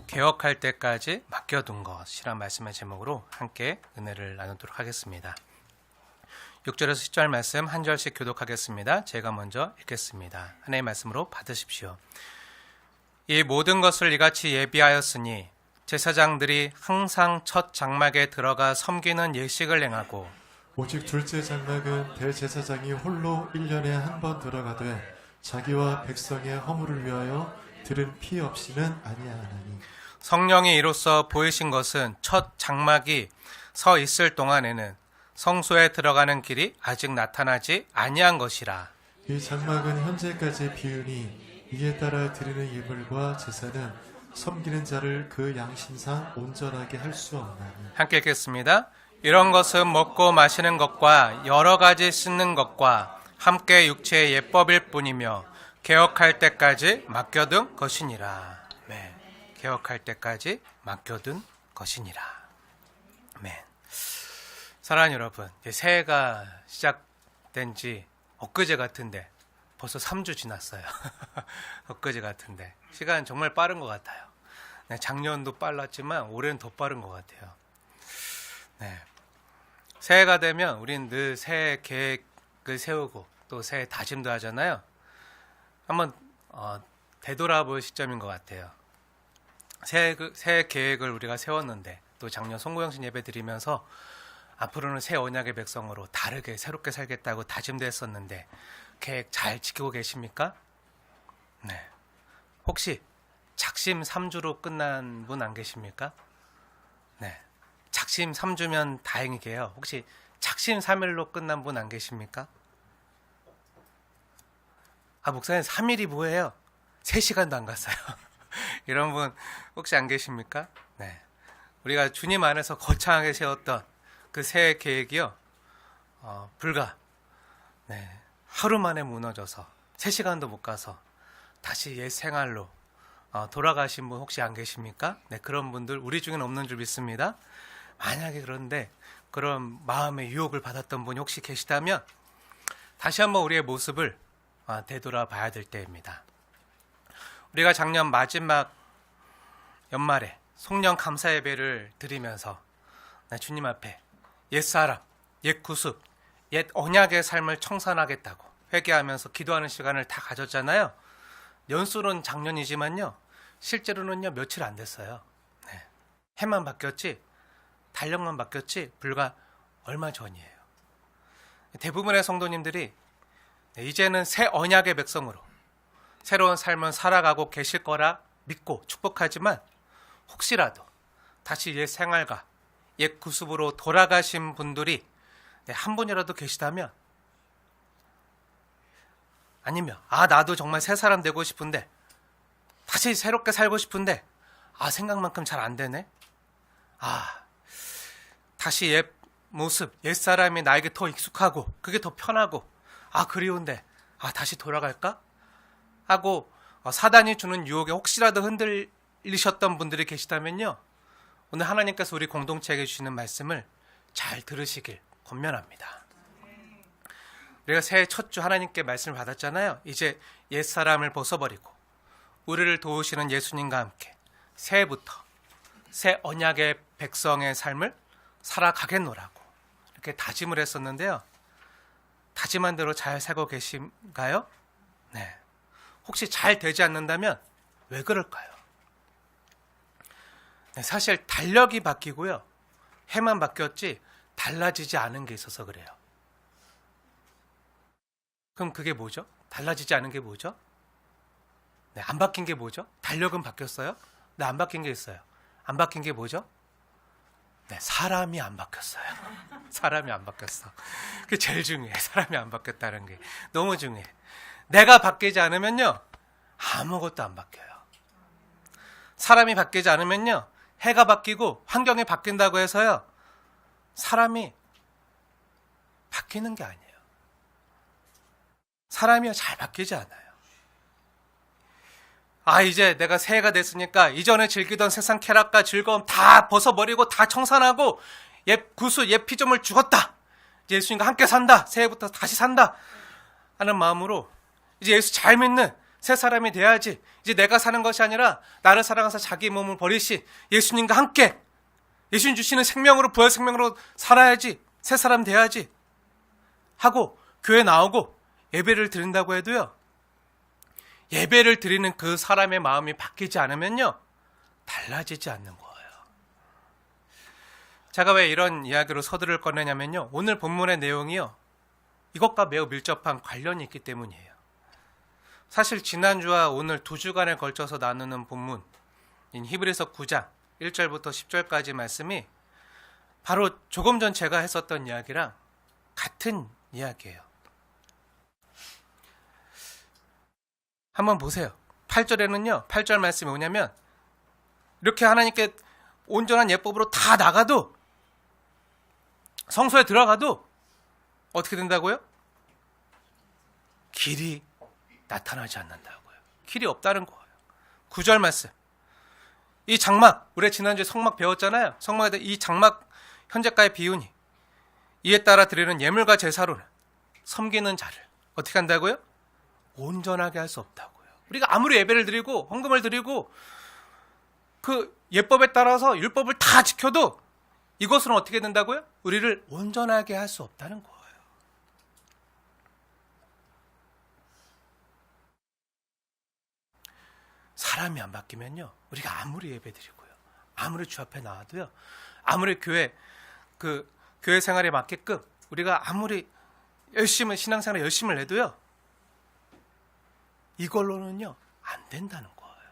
개혁할 때까지 맡겨둔 것이란 말씀의 제목으로 함께 은혜를 나누도록 하겠습니다. 6절에서 10절 말씀 한 절씩 교독하겠습니다. 제가 먼저 읽겠습니다. 하나님의 말씀으로 받으십시오. 이 모든 것을 이같이 예비하였으니 제사장들이 항상 첫 장막에 들어가 섬기는 예식을 행하고 오직 둘째 장막은 대제사장이 홀로 1년에 한 번 들어가되 자기와 백성의 허물을 위하여 들은 피 없이는 아니하나니 성령이 이로써 보이신 것은 첫 장막이 서 있을 동안에는 성소에 들어가는 길이 아직 나타나지 아니한 것이라. 이 장막은 현재까지 비으니 이에 따라 드리는 예물과 제사는 섬기는 자를 그 양심상 온전하게 할 수 없나니. 함께 읽겠습니다. 이런 것은 먹고 마시는 것과 여러 가지 씻는 것과 함께 육체의 예법일 뿐이며 개혁할 때까지 맡겨둔 것이니라. 네. 개혁할 때까지 맡겨둔 것이니라. 네. 사랑하는 여러분, 새해가 시작된 지 엊그제 같은데 벌써 3주 지났어요. 엊그제 같은데 시간 정말 빠른 것 같아요. 네, 작년도 빨랐지만 올해는 더 빠른 것 같아요. 네. 새해가 되면 우린 늘 새해 계획을 세우고 또 새해 다짐도 하잖아요. 한번 되돌아볼 시점인 것 같아요. 새해 계획을 우리가 세웠는데 또 작년 송구영신 예배 드리면서 앞으로는 새 언약의 백성으로 다르게 새롭게 살겠다고 다짐도 했었는데 계획 잘 지키고 계십니까? 네. 혹시 작심 3주로 끝난 분 안 계십니까? 네. 작심 3주면 다행이게요. 혹시 작심 3일로 끝난 분 안 계십니까? 목사님 3일이 뭐예요? 3시간도 안 갔어요. 이런 분 혹시 안 계십니까? 네. 우리가 주님 안에서 거창하게 세웠던 그 새해 계획이요. 불과 하루 만에 무너져서 3시간도 못 가서 다시 옛 생활로 돌아가신 분 혹시 안 계십니까? 네, 그런 분들 우리 중에는 없는 줄 믿습니다. 만약에 그런데 그런 마음의 유혹을 받았던 분이 혹시 계시다면 다시 한번 우리의 모습을 되돌아봐야 될 때입니다. 우리가 작년 마지막 연말에 송년 감사 예배를 드리면서 주님 앞에 옛사람, 옛 구습, 옛 언약의 삶을 청산하겠다고 회개하면서 기도하는 시간을 다 가졌잖아요. 연수로는 작년이지만요. 실제로는요 며칠 안 됐어요. 네. 해만 바뀌었지 달력만 바뀌었지 불과 얼마 전이에요. 대부분의 성도님들이 이제는 새 언약의 백성으로 새로운 삶을 살아가고 계실 거라 믿고 축복하지만 혹시라도 다시 옛 생활과 옛 구습으로 돌아가신 분들이 한 분이라도 계시다면 아니면 나도 정말 새 사람 되고 싶은데 다시 새롭게 살고 싶은데 생각만큼 잘 안 되네. 다시 옛 모습, 옛 사람이 나에게 더 익숙하고 그게 더 편하고 그리운데 다시 돌아갈까? 하고 사단이 주는 유혹에 혹시라도 흔들리셨던 분들이 계시다면요. 오늘 하나님께서 우리 공동체에게 주시는 말씀을 잘 들으시길 권면합니다. 우리가 새해 첫 주 하나님께 말씀을 받았잖아요. 이제 옛사람을 벗어버리고 우리를 도우시는 예수님과 함께 새해부터 새 언약의 백성의 삶을 살아가겠노라고 이렇게 다짐을 했었는데요. 다짐한 대로 잘 살고 계신가요? 네. 혹시 잘 되지 않는다면 왜 그럴까요? 네, 사실 달력이 바뀌고요. 해만 바뀌었지 달라지지 않은 게 있어서 그래요. 그럼 그게 뭐죠? 달라지지 않은 게 뭐죠? 네, 안 바뀐 게 뭐죠? 달력은 바뀌었어요? 네, 안 바뀐 게 있어요. 안 바뀐 게 뭐죠? 네, 사람이 안 바뀌었어요. 사람이 안 바뀌었어. 그게 제일 중요해. 사람이 안 바뀌었다는 게 너무 중요해. 내가 바뀌지 않으면요 아무것도 안 바뀌어요. 사람이 바뀌지 않으면요 해가 바뀌고 환경이 바뀐다고 해서요 사람이 바뀌는 게 아니에요. 사람이요 잘 바뀌지 않아요. 이제 내가 새해가 됐으니까 이전에 즐기던 세상 쾌락과 즐거움 다 벗어버리고 다 청산하고 옛 구수, 옛 피조물 죽었다. 이제 예수님과 함께 산다. 새해부터 다시 산다. 하는 마음으로 이제 예수 잘 믿는 새 사람이 돼야지. 이제 내가 사는 것이 아니라 나를 사랑하사 자기 몸을 버리신 예수님과 함께 예수님 주시는 생명으로, 부활 생명으로 살아야지. 새 사람 돼야지 하고 교회 나오고 예배를 드린다고 해도요, 예배를 드리는 그 사람의 마음이 바뀌지 않으면요, 달라지지 않는 거예요. 제가 왜 이런 이야기로 서두를 꺼내냐면요, 오늘 본문의 내용이요, 이것과 매우 밀접한 관련이 있기 때문이에요. 사실 지난주와 오늘 2주간에 걸쳐서 나누는 본문인 히브리서 9장 1절부터 10절까지 말씀이 바로 조금 전 제가 했었던 이야기랑 같은 이야기예요. 한번 보세요. 8절에는요, 8절 말씀이 뭐냐면, 이렇게 하나님께 온전한 예법으로 다 나가도, 성소에 들어가도 어떻게 된다고요? 길이 나타나지 않는다고요. 길이 없다는 거예요. 9절 말씀. 이 장막, 우리 지난주에 성막 배웠잖아요. 성막에 대해 이 장막 현재까지 비우니 이에 따라 드리는 예물과 제사로는 섬기는 자를 어떻게 한다고요? 온전하게 할 수 없다고요. 우리가 아무리 예배를 드리고 헌금을 드리고 그 예법에 따라서 율법을 다 지켜도 이것은 어떻게 된다고요? 우리를 온전하게 할 수 없다는 거예요. 사람이 안 바뀌면요, 우리가 아무리 예배 드리고요, 아무리 주 앞에 나와도요, 아무리 교회 생활에 맞게끔 우리가 아무리 열심히 신앙생활에 열심을 내도요, 이걸로는요 안 된다는 거예요.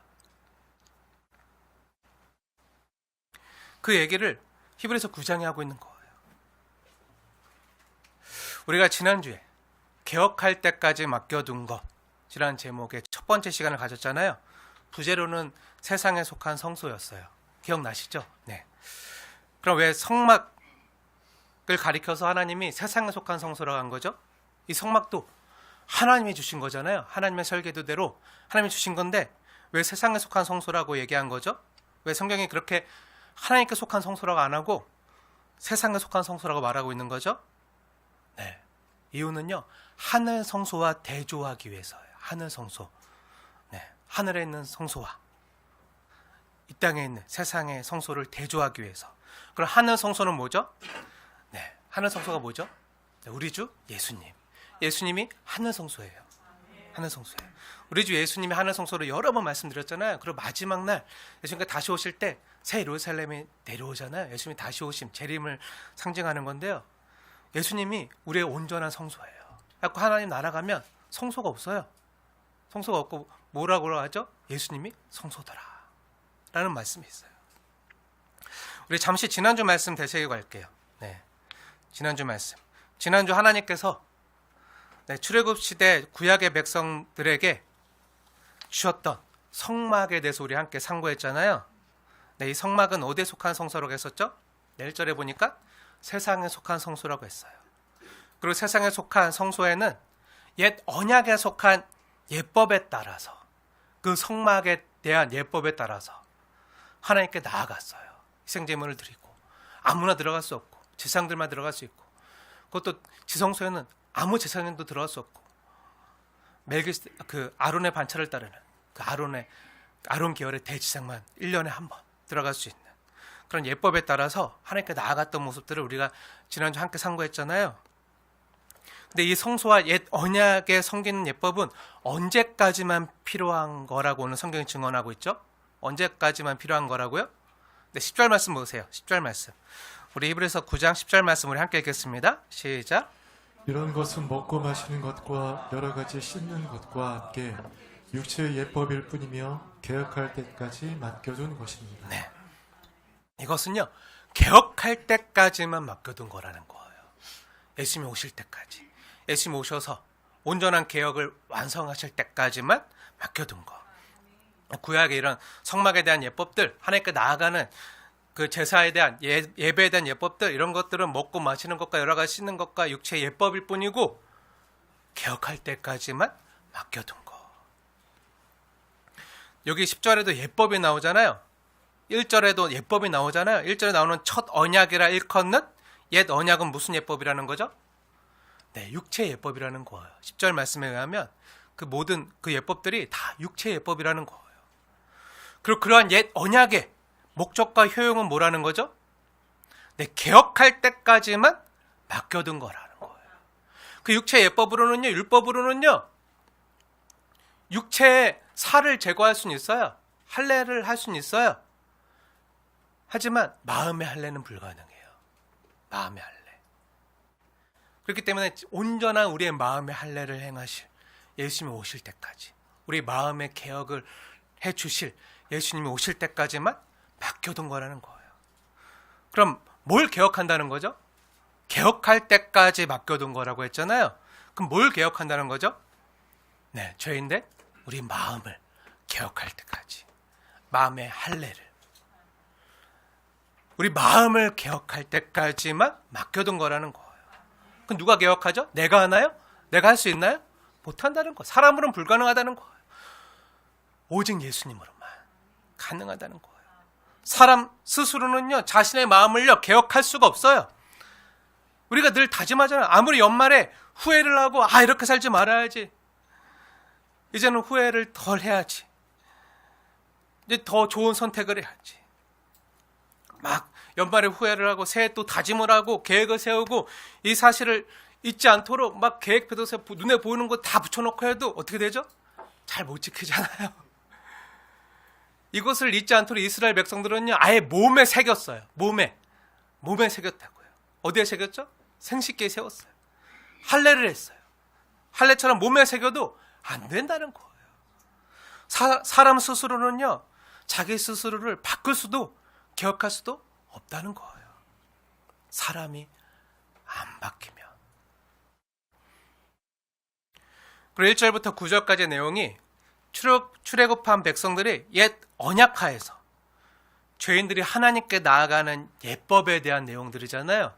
그 얘기를 히브리서 9장에 하고 있는 거예요. 우리가 지난주에 개혁할 때까지 맡겨둔 것이라는 제목의 첫 번째 시간을 가졌잖아요. 부제로는 세상에 속한 성소였어요. 기억나시죠? 네. 그럼 왜 성막을 가리켜서 하나님이 세상에 속한 성소라고 한 거죠? 이 성막도 하나님이 주신 거잖아요. 하나님의 설계도대로 하나님이 주신 건데 왜 세상에 속한 성소라고 얘기한 거죠? 왜 성경이 그렇게 하나님께 속한 성소라고 안 하고 세상에 속한 성소라고 말하고 있는 거죠? 네. 이유는요, 하늘 성소와 대조하기 위해서예요. 하늘 성소. 네. 하늘에 있는 성소와 이 땅에 있는 세상의 성소를 대조하기 위해서. 그럼 하늘 성소는 뭐죠? 네. 하늘 성소가 뭐죠? 네. 우리 주 예수님. 예수님이 하늘 성소예요. 하늘 성소예요. 우리 주 예수님이 하늘 성소를 여러 번 말씀드렸잖아요. 그리고 마지막 날 예수님께 다시 오실 때 새 예루살렘에 내려오잖아요. 예수님이 다시 오심, 재림을 상징하는 건데요. 예수님이 우리의 온전한 성소예요. 그래서 하나님 나라 가면 성소가 없어요. 성소가 없고 뭐라고 하죠? 예수님이 성소더라 라는 말씀이 있어요. 우리 잠시 지난주 말씀 되새기고 갈게요. 네. 지난주 말씀. 지난주 하나님께서 출애굽 시대 구약의 백성들에게 주셨던 성막에 대해서 우리 함께 상고했잖아요. 네, 이 성막은 어디에 속한 성소라고 했었죠? 1절에 보니까 세상에 속한 성소라고 했어요. 그리고 세상에 속한 성소에는 옛 언약에 속한 예법에 따라서, 그 성막에 대한 예법에 따라서 하나님께 나아갔어요. 희생제물을 드리고 아무나 들어갈 수 없고 제사장들만 들어갈 수 있고, 그것도 지성소에는 아무 제사장도 들어갈 수 없고, 그 아론의 반차를 따르는 그 아론 계열의 대지상만 1년에 한 번 들어갈 수 있는 그런 예법에 따라서 하나님께 나아갔던 모습들을 우리가 지난주 함께 상고했잖아요. 근데 이 성소와 옛 언약에 섬기는 예법은 언제까지만 필요한 거라고 오늘 성경이 증언하고 있죠? 언제까지만 필요한 거라고요? 네, 10절 말씀 보세요. 10절 말씀. 우리 히브리서 9장 10절 말씀 우리 함께 읽겠습니다. 시작. 이런 것은 먹고 마시는 것과 여러 가지 씻는 것과 함께 육체의 예법일 뿐이며 개혁할 때까지 맡겨둔 것입니다. 네. 이것은요, 개혁할 때까지만 맡겨둔 거라는 거예요. 예수님이 오실 때까지. 예수님이 오셔서 온전한 개혁을 완성하실 때까지만 맡겨둔 거. 구약의 이런 성막에 대한 예법들, 하나님께 나아가는 그 제사에 대한 예배에 대한 예법들, 이런 것들은 먹고 마시는 것과 여러 가지 씻는 것과 육체의 예법일 뿐이고 개혁할 때까지만 맡겨둔 거. 여기 10절에도 예법이 나오잖아요. 1절에도 예법이 나오잖아요. 1절에 나오는 첫 언약이라 일컫는 옛 언약은 무슨 예법이라는 거죠? 네, 육체의 예법이라는 거예요. 10절 말씀에 의하면 그 그 모든 그 예법들이 다 육체의 예법이라는 거예요. 그리고 그러한 옛 언약의 목적과 효용은 뭐라는 거죠? 네, 개혁할 때까지만 맡겨둔 거라는 거예요. 그 육체의 예법으로는요, 율법으로는요, 육체의 살을 제거할 수는 있어요. 할례를 할 수는 있어요. 하지만 마음의 할례는 불가능해요. 마음의 할례. 그렇기 때문에 온전한 우리의 마음의 할례를 행하실 예수님이 오실 때까지, 우리 마음의 개혁을 해주실 예수님이 오실 때까지만 맡겨둔 거라는 거예요. 그럼 뭘 개혁한다는 거죠? 개혁할 때까지 맡겨둔 거라고 했잖아요. 그럼 뭘 개혁한다는 거죠? 네, 죄인데 우리 마음을 개혁할 때까지, 마음의 할례를, 우리 마음을 개혁할 때까지만 맡겨둔 거라는 거예요. 그럼 누가 개혁하죠? 내가 하나요? 내가 할 수 있나요? 못한다는 거. 사람으로는 불가능하다는 거예요. 오직 예수님으로만 가능하다는 거예요. 사람 스스로는요, 자신의 마음을요, 개혁할 수가 없어요. 우리가 늘 다짐하잖아요. 아무리 연말에 후회를 하고, 이렇게 살지 말아야지, 이제는 후회를 덜 해야지, 이제 더 좋은 선택을 해야지, 막 연말에 후회를 하고 새해 또 다짐을 하고 계획을 세우고, 이 사실을 잊지 않도록 막 계획표도 눈에 보이는 거 다 붙여놓고 해도 어떻게 되죠? 잘 못 지키잖아요. 이것을 잊지 않도록 이스라엘 백성들은요, 아예 몸에 새겼어요. 몸에 새겼다고요. 어디에 새겼죠? 생식기에 세웠어요. 할례를 했어요. 할례처럼 몸에 새겨도 안 된다는 거예요. 사람 스스로는요, 자기 스스로를 바꿀 수도 개혁할 수도 없다는 거예요. 사람이 안 바뀌면. 그리고 1절부터 9절까지의 내용이 출애굽한 백성들이 옛 언약하에서 죄인들이 하나님께 나아가는 예법에 대한 내용들이잖아요.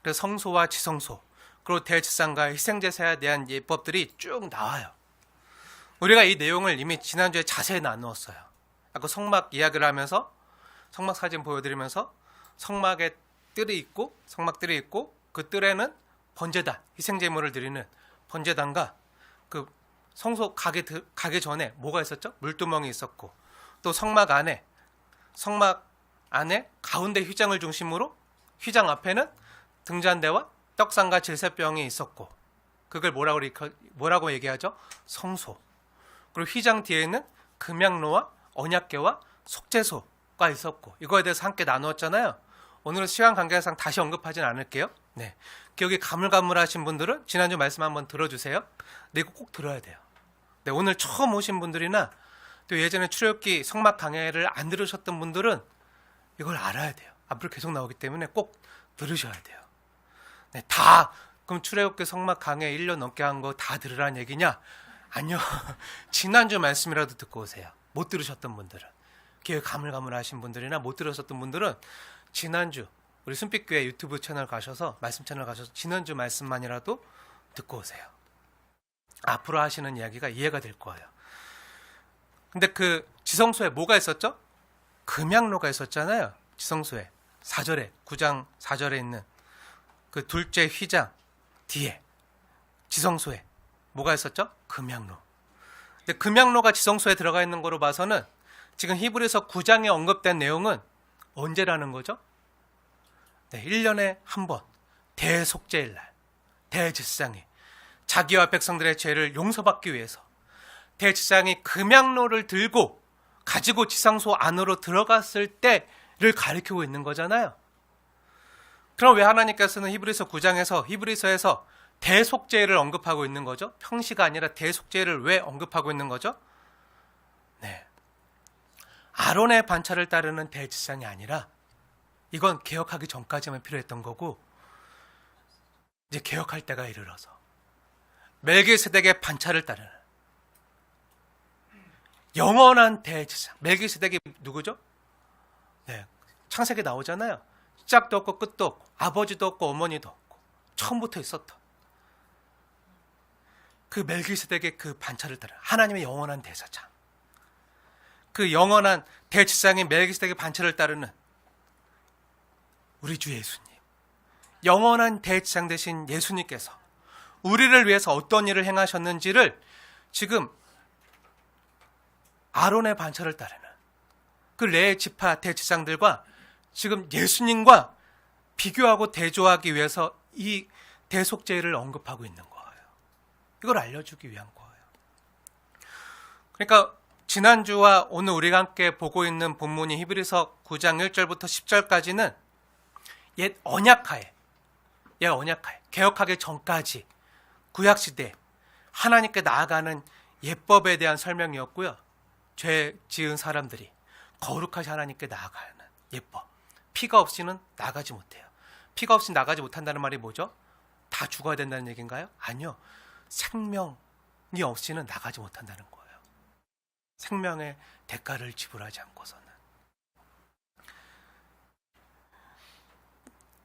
그래서 성소와 지성소, 그리고 대제사장과 희생제사에 대한 예법들이 쭉 나와요. 우리가 이 내용을 이미 지난주에 자세히 나누었어요. 아까 성막 이야기를 하면서, 성막 사진 보여드리면서, 성막에 뜰이 있고, 성막뜰이 있고, 그 뜰에는 번제단, 희생제물을 드리는 번제단과 그 성소 가기 전에 뭐가 있었죠? 물두멍이 있었고, 또 성막 안에 가운데 휘장을 중심으로 휘장 앞에는 등잔대와 떡상과 질세병이 있었고, 그걸 뭐라고 얘기하죠? 성소. 그리고 휘장 뒤에는 금양로와 언약궤와 속죄소가 있었고, 이거에 대해서 함께 나누었잖아요. 오늘은 시간 관계상 다시 언급하진 않을게요. 네, 기억이 가물가물하신 분들은 지난주 말씀 한번 들어주세요. 근데 이거 꼭 들어야 돼요. 네, 오늘 처음 오신 분들이나 또 예전에 출애굽기 성막 강해를 안 들으셨던 분들은 이걸 알아야 돼요. 앞으로 계속 나오기 때문에 꼭 들으셔야 돼요. 네, 그럼 출애굽기 성막 강해 1년 넘게 한 거 다 들으라는 얘기냐? 아니요. 지난주 말씀이라도 듣고 오세요. 못 들으셨던 분들은, 기억이 가물가물하신 분들이나 못 들으셨던 분들은 지난주 우리 순빛교회 유튜브 채널 가셔서, 말씀 채널 가셔서 지난주 말씀만이라도 듣고 오세요. 앞으로 하시는 이야기가 이해가 될 거예요. 근데 그 지성소에 뭐가 있었죠? 금양로가 있었잖아요. 지성소에 9장 4절에 있는 그 둘째 휘장 뒤에 지성소에 뭐가 있었죠? 금양로. 근데 금양로가 지성소에 들어가 있는 거로 봐서는 지금 히브리서 9장에 언급된 내용은 언제라는 거죠? 네, 1년에 한 번 대속죄일 날 대제사장이 자기와 백성들의 죄를 용서받기 위해서 대제사장이 금양로를 가지고 지성소 안으로 들어갔을 때를 가리키고 있는 거잖아요. 그럼 왜 하나님께서는 히브리서 9장에서 히브리서에서 대속죄를 언급하고 있는 거죠? 평시가 아니라 대속죄를 왜 언급하고 있는 거죠? 네, 아론의 반차를 따르는 대제사장이 아니라, 이건 개혁하기 전까지만 필요했던 거고, 이제 개혁할 때가 이르러서 멜기세덱의 반차를 따르는 영원한 대제사장. 멜기세덱이 누구죠? 네, 창세기 나오잖아요. 시작도 없고 끝도 없고 아버지도 없고 어머니도 없고 처음부터 있었던 그 멜기세덱의 그 반차를 따르는 하나님의 영원한 대제사장, 그 영원한 대제사장인 멜기세덱의 반차를 따르는 우리 주 예수님, 영원한 대제사장 되신 예수님께서 우리를 위해서 어떤 일을 행하셨는지를 지금 아론의 반차를 따르는 그 레위 지파 대제사장들과 지금 예수님과 비교하고 대조하기 위해서 이 대속죄를 언급하고 있는 거예요. 이걸 알려주기 위한 거예요. 그러니까 지난주와 오늘 우리가 함께 보고 있는 본문이 히브리서 9장 1절부터 10절까지는 옛 언약하에 개혁하기 전까지 구약시대 하나님께 나아가는 예법에 대한 설명이었고요. 죄 지은 사람들이 거룩하신 하나님께 나아가는 예법. 피가 없이는 나가지 못해요. 피가 없이 나가지 못한다는 말이 뭐죠? 다 죽어야 된다는 얘기인가요? 아니요. 생명이 없이는 나가지 못한다는 거예요. 생명의 대가를 지불하지 않고서는.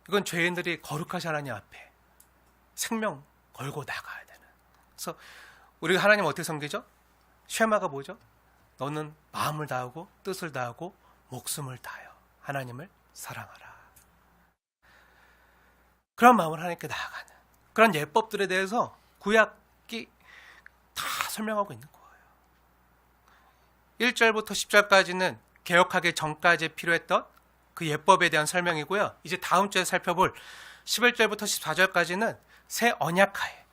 이건 죄인들이 거룩하신 하나님 앞에 생명 걸고 나가야 되는. 그래서 우리가 하나님 어떻게 섬기죠? 쉐마가 뭐죠? 너는 마음을 다하고 뜻을 다하고 목숨을 다하여 하나님을 사랑하라. 그런 마음을 하나님께 나아가는 그런 예법들에 대해서 구약이 다 설명하고 있는 거예요. 1절부터 10절까지는 개혁하기 전까지 필요했던 그 예법에 대한 설명이고요. 이제 다음 주에 살펴볼 11절부터 14절까지는 새 언약하에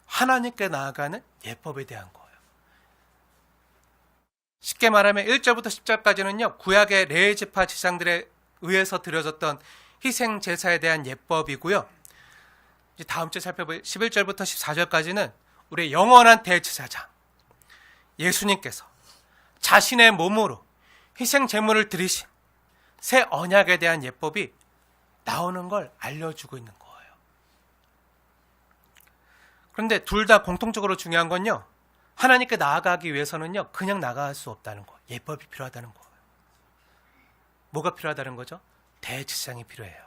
하나님께 나아가는 예법에 대한 거예요. 쉽게 말하면 1절부터 10절까지는요. 구약의 레위 지파 제사장들에 의해서 드려졌던 희생 제사에 대한 예법이고요. 이제 다음 주에 살펴볼 11절부터 14절까지는 우리의 영원한 대제사장 예수님께서 자신의 몸으로 희생 제물을 드리신 새 언약에 대한 예법이 나오는 걸 알려주고 있는 거예요. 그런데 둘 다 공통적으로 중요한 건요. 하나님께 나아가기 위해서는요. 그냥 나아갈 수 없다는 거예요. 예법이 필요하다는 거예요. 뭐가 필요하다는 거죠? 대제사장이 필요해요.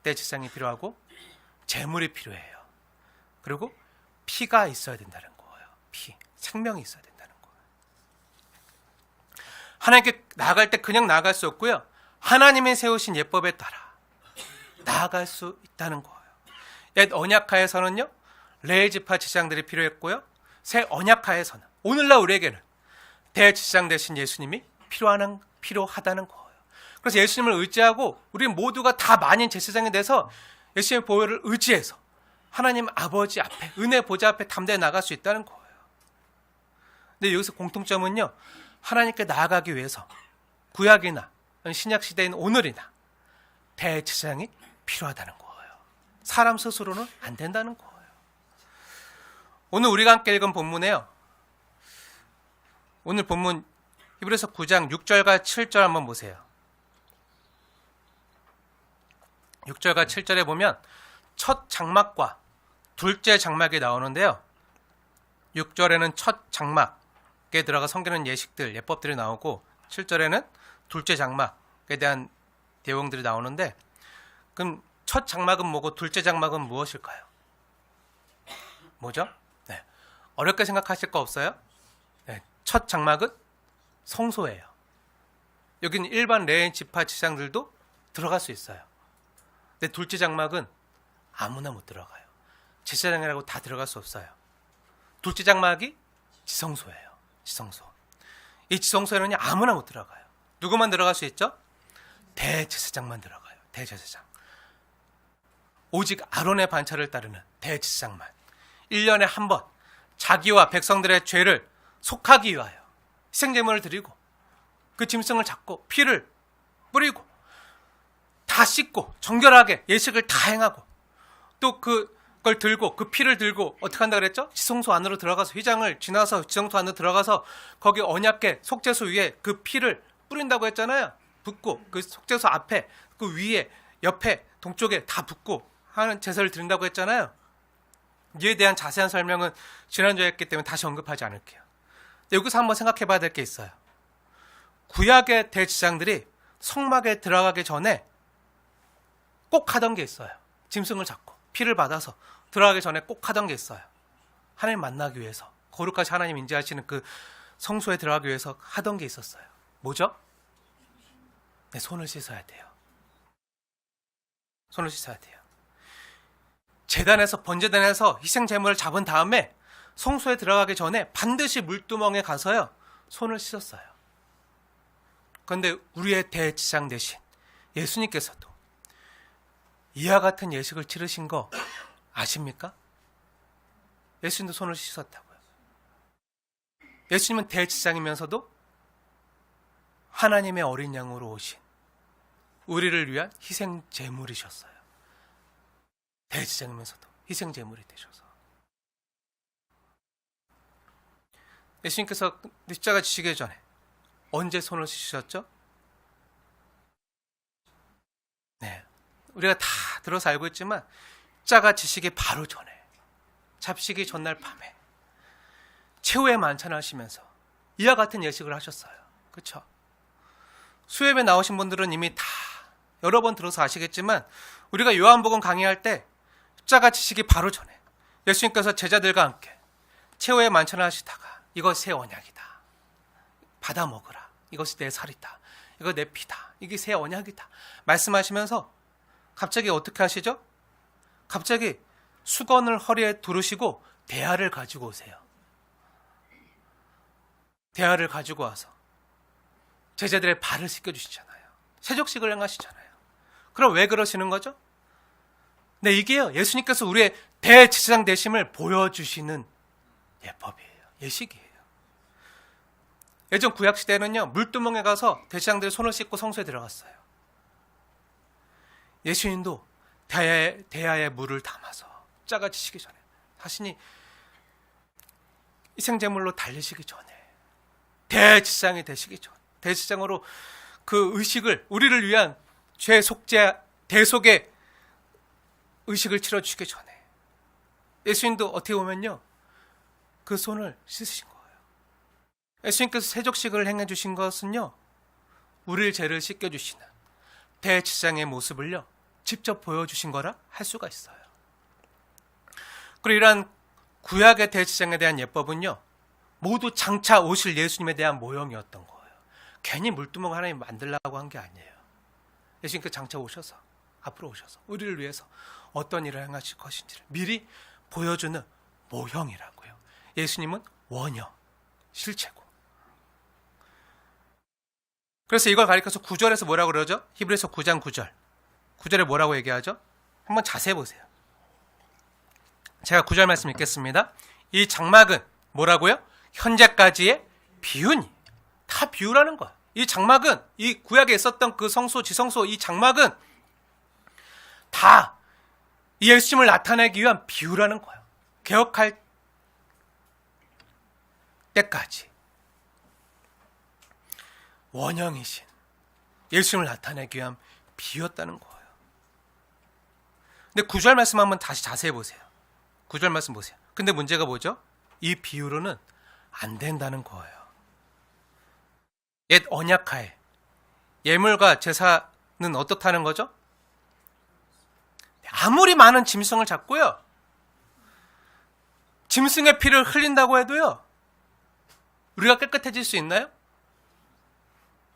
대제사장이 필요하고 제물이 필요해요. 그리고 피가 있어야 된다는 거예요. 피, 생명이 있어야 된다는 거예요. 하나님께 나아갈 때 그냥 나아갈 수 없고요. 하나님이 세우신 예법에 따라 나아갈 수 있다는 거예요. 옛 언약하에서는요. 레위 지파 제사장들이 필요했고요. 새 언약하에서는 오늘날 우리에게는 대제사장 되신 예수님이 필요하다는 거예요. 그래서 예수님을 의지하고 우리 모두가 다 만인 제사장이 돼서 예수님의 보혈을 의지해서 하나님 아버지 앞에 은혜 보좌 앞에 담대히 나갈 수 있다는 거예요. 근데 여기서 공통점은요. 하나님께 나아가기 위해서 구약이나 신약 시대인 오늘이나 대제사장이 필요하다는 거예요. 사람 스스로는 안 된다는 거예요. 오늘 우리가 함께 읽은 본문에요. 오늘 본문 히브리서 9장 6절과 7절 한번 보세요. 6절과 7절에 보면 첫 장막과 둘째 장막이 나오는데요. 6절에는 첫 장막에 들어가 섬기는 예식들, 예법들이 나오고 7절에는 둘째 장막에 대한 내용들이 나오는데 그럼 첫 장막은 뭐고 둘째 장막은 무엇일까요? 뭐죠? 네. 어렵게 생각하실 거 없어요? 네. 첫 장막은 성소예요. 여기는 일반 레위 지파 제사장들도 들어갈 수 있어요. 근데 둘째 장막은 아무나 못 들어가요. 제사장이라고 다 들어갈 수 없어요. 둘째 장막이 지성소예요. 지성소. 이 지성소에는 아무나 못 들어가요. 누구만 들어갈 수 있죠? 대제사장만 들어가요. 대제사장. 오직 아론의 반차를 따르는 대제사장만 1년에 한 번 자기와 백성들의 죄를 속하기 위하여 희생제물을 드리고 그 짐승을 잡고 피를 뿌리고 다 씻고 정결하게 예식을 다 행하고 또 그걸 들고 그 피를 들고 어떻게 한다 그랬죠? 지성소 안으로 들어가서 휘장을 지나서 지성소 안으로 들어가서 거기 언약궤 속죄소 위에 그 피를 뿌린다고 했잖아요. 붓고 그 속죄소 앞에 그 위에 옆에 동쪽에 다 붓고 하는 제사를 드린다고 했잖아요. 이에 대한 자세한 설명은 지난주에 했기 때문에 다시 언급하지 않을게요. 여기서 한번 생각해 봐야 될 게 있어요. 구약의 대제사장들이 성막에 들어가기 전에 꼭 하던 게 있어요. 짐승을 잡고 피를 받아서 들어가기 전에 꼭 하던 게 있어요. 하나님 만나기 위해서 거룩하신 하나님 인지하시는 그 성소에 들어가기 위해서 하던 게 있었어요. 뭐죠? 네, 손을 씻어야 돼요. 손을 씻어야 돼요. 제단에서 번제단에서 희생 제물을 잡은 다음에 성소에 들어가기 전에 반드시 물두멍에 가서요, 손을 씻었어요. 그런데 우리의 대제사장 대신 예수님께서도 이와 같은 예식을 치르신 거 아십니까? 예수님도 손을 씻었다고요. 예수님은 대제사장이면서도 하나님의 어린 양으로 오신 우리를 위한 희생 제물이셨어요. 대제사장이면서도 희생 제물이 되셔서. 예수님께서 십자가 지시기 전에 언제 손을 씻으셨죠? 네, 우리가 다 들어서 알고 있지만 십자가 지시기 바로 전에, 잡시기 전날 밤에 최후의 만찬을 하시면서 이와 같은 예식을 하셨어요. 그렇죠? 수협에 나오신 분들은 이미 다 여러 번 들어서 아시겠지만, 우리가 요한복음 강의할 때 십자가 지시기 바로 전에 예수님께서 제자들과 함께 최후의 만찬을 하시다가 이것 새 언약이다, 받아 먹으라, 이것이 내 살이다, 이거 내 피다, 이게 새 언약이다 말씀하시면서 갑자기 어떻게 하시죠? 갑자기 수건을 허리에 두르시고 대야를 가지고 오세요. 대야를 가지고 와서 제자들의 발을 씻겨주시잖아요. 세족식을 행하시잖아요. 그럼 왜 그러시는 거죠? 네, 이게요, 예수님께서 우리의 대제사장 되심을 보여주시는 예법이에요. 예식이에요. 예전 구약시대에는요, 물두멍에 가서 대제사장들이 손을 씻고 성소에 들어갔어요. 예수님도 대야에 물을 담아서 십자가 지시기 전에, 자신이 희생제물로 달리시기 전에, 대제사장이 되시기 전, 대제사장으로 그 의식을, 우리를 위한 죄 속죄 대속의 의식을 치러주시기 전에 예수님도 어떻게 보면요, 그 손을 씻으신 거예요. 예수님께서 세족식을 행해 주신 것은요, 우리의 죄를 씻겨주시는 대제사장의 모습을요, 직접 보여주신 거라 할 수가 있어요. 그리고 이러한 구약의 대제사장에 대한 예법은요, 모두 장차 오실 예수님에 대한 모형이었던 거예요. 괜히 물두멍 하나님 만들려고 한 게 아니에요. 예수님께서 장차 오셔서, 앞으로 오셔서 우리를 위해서 어떤 일을 행하실 것인지를 미리 보여주는 모형이라고요. 예수님은 원형, 실체고. 그래서 이걸 가리켜서 9절에서 뭐라고 그러죠? 히브리서 9장 9절. 9절에 뭐라고 얘기하죠? 한번 자세히 보세요. 제가 9절 말씀 읽겠습니다. 이 장막은 뭐라고요? 현재까지의 비유니. 다 비유라는 거야. 이 장막은, 이 구약에 있었던 그 성소, 지성소, 이 장막은 다 예수님을 나타내기 위한 비유라는 거예요. 개혁할 때까지 원형이신 예수님을 나타내기 위한 비유였다는 거예요. 근데 9절 말씀 한번 다시 자세히 보세요. 9절 말씀 보세요. 근데 문제가 뭐죠? 이 비유로는 안 된다는 거예요. 옛 언약하에 예물과 제사는 어떻다는 거죠? 아무리 많은 짐승을 잡고요, 짐승의 피를 흘린다고 해도요, 우리가 깨끗해질 수 있나요?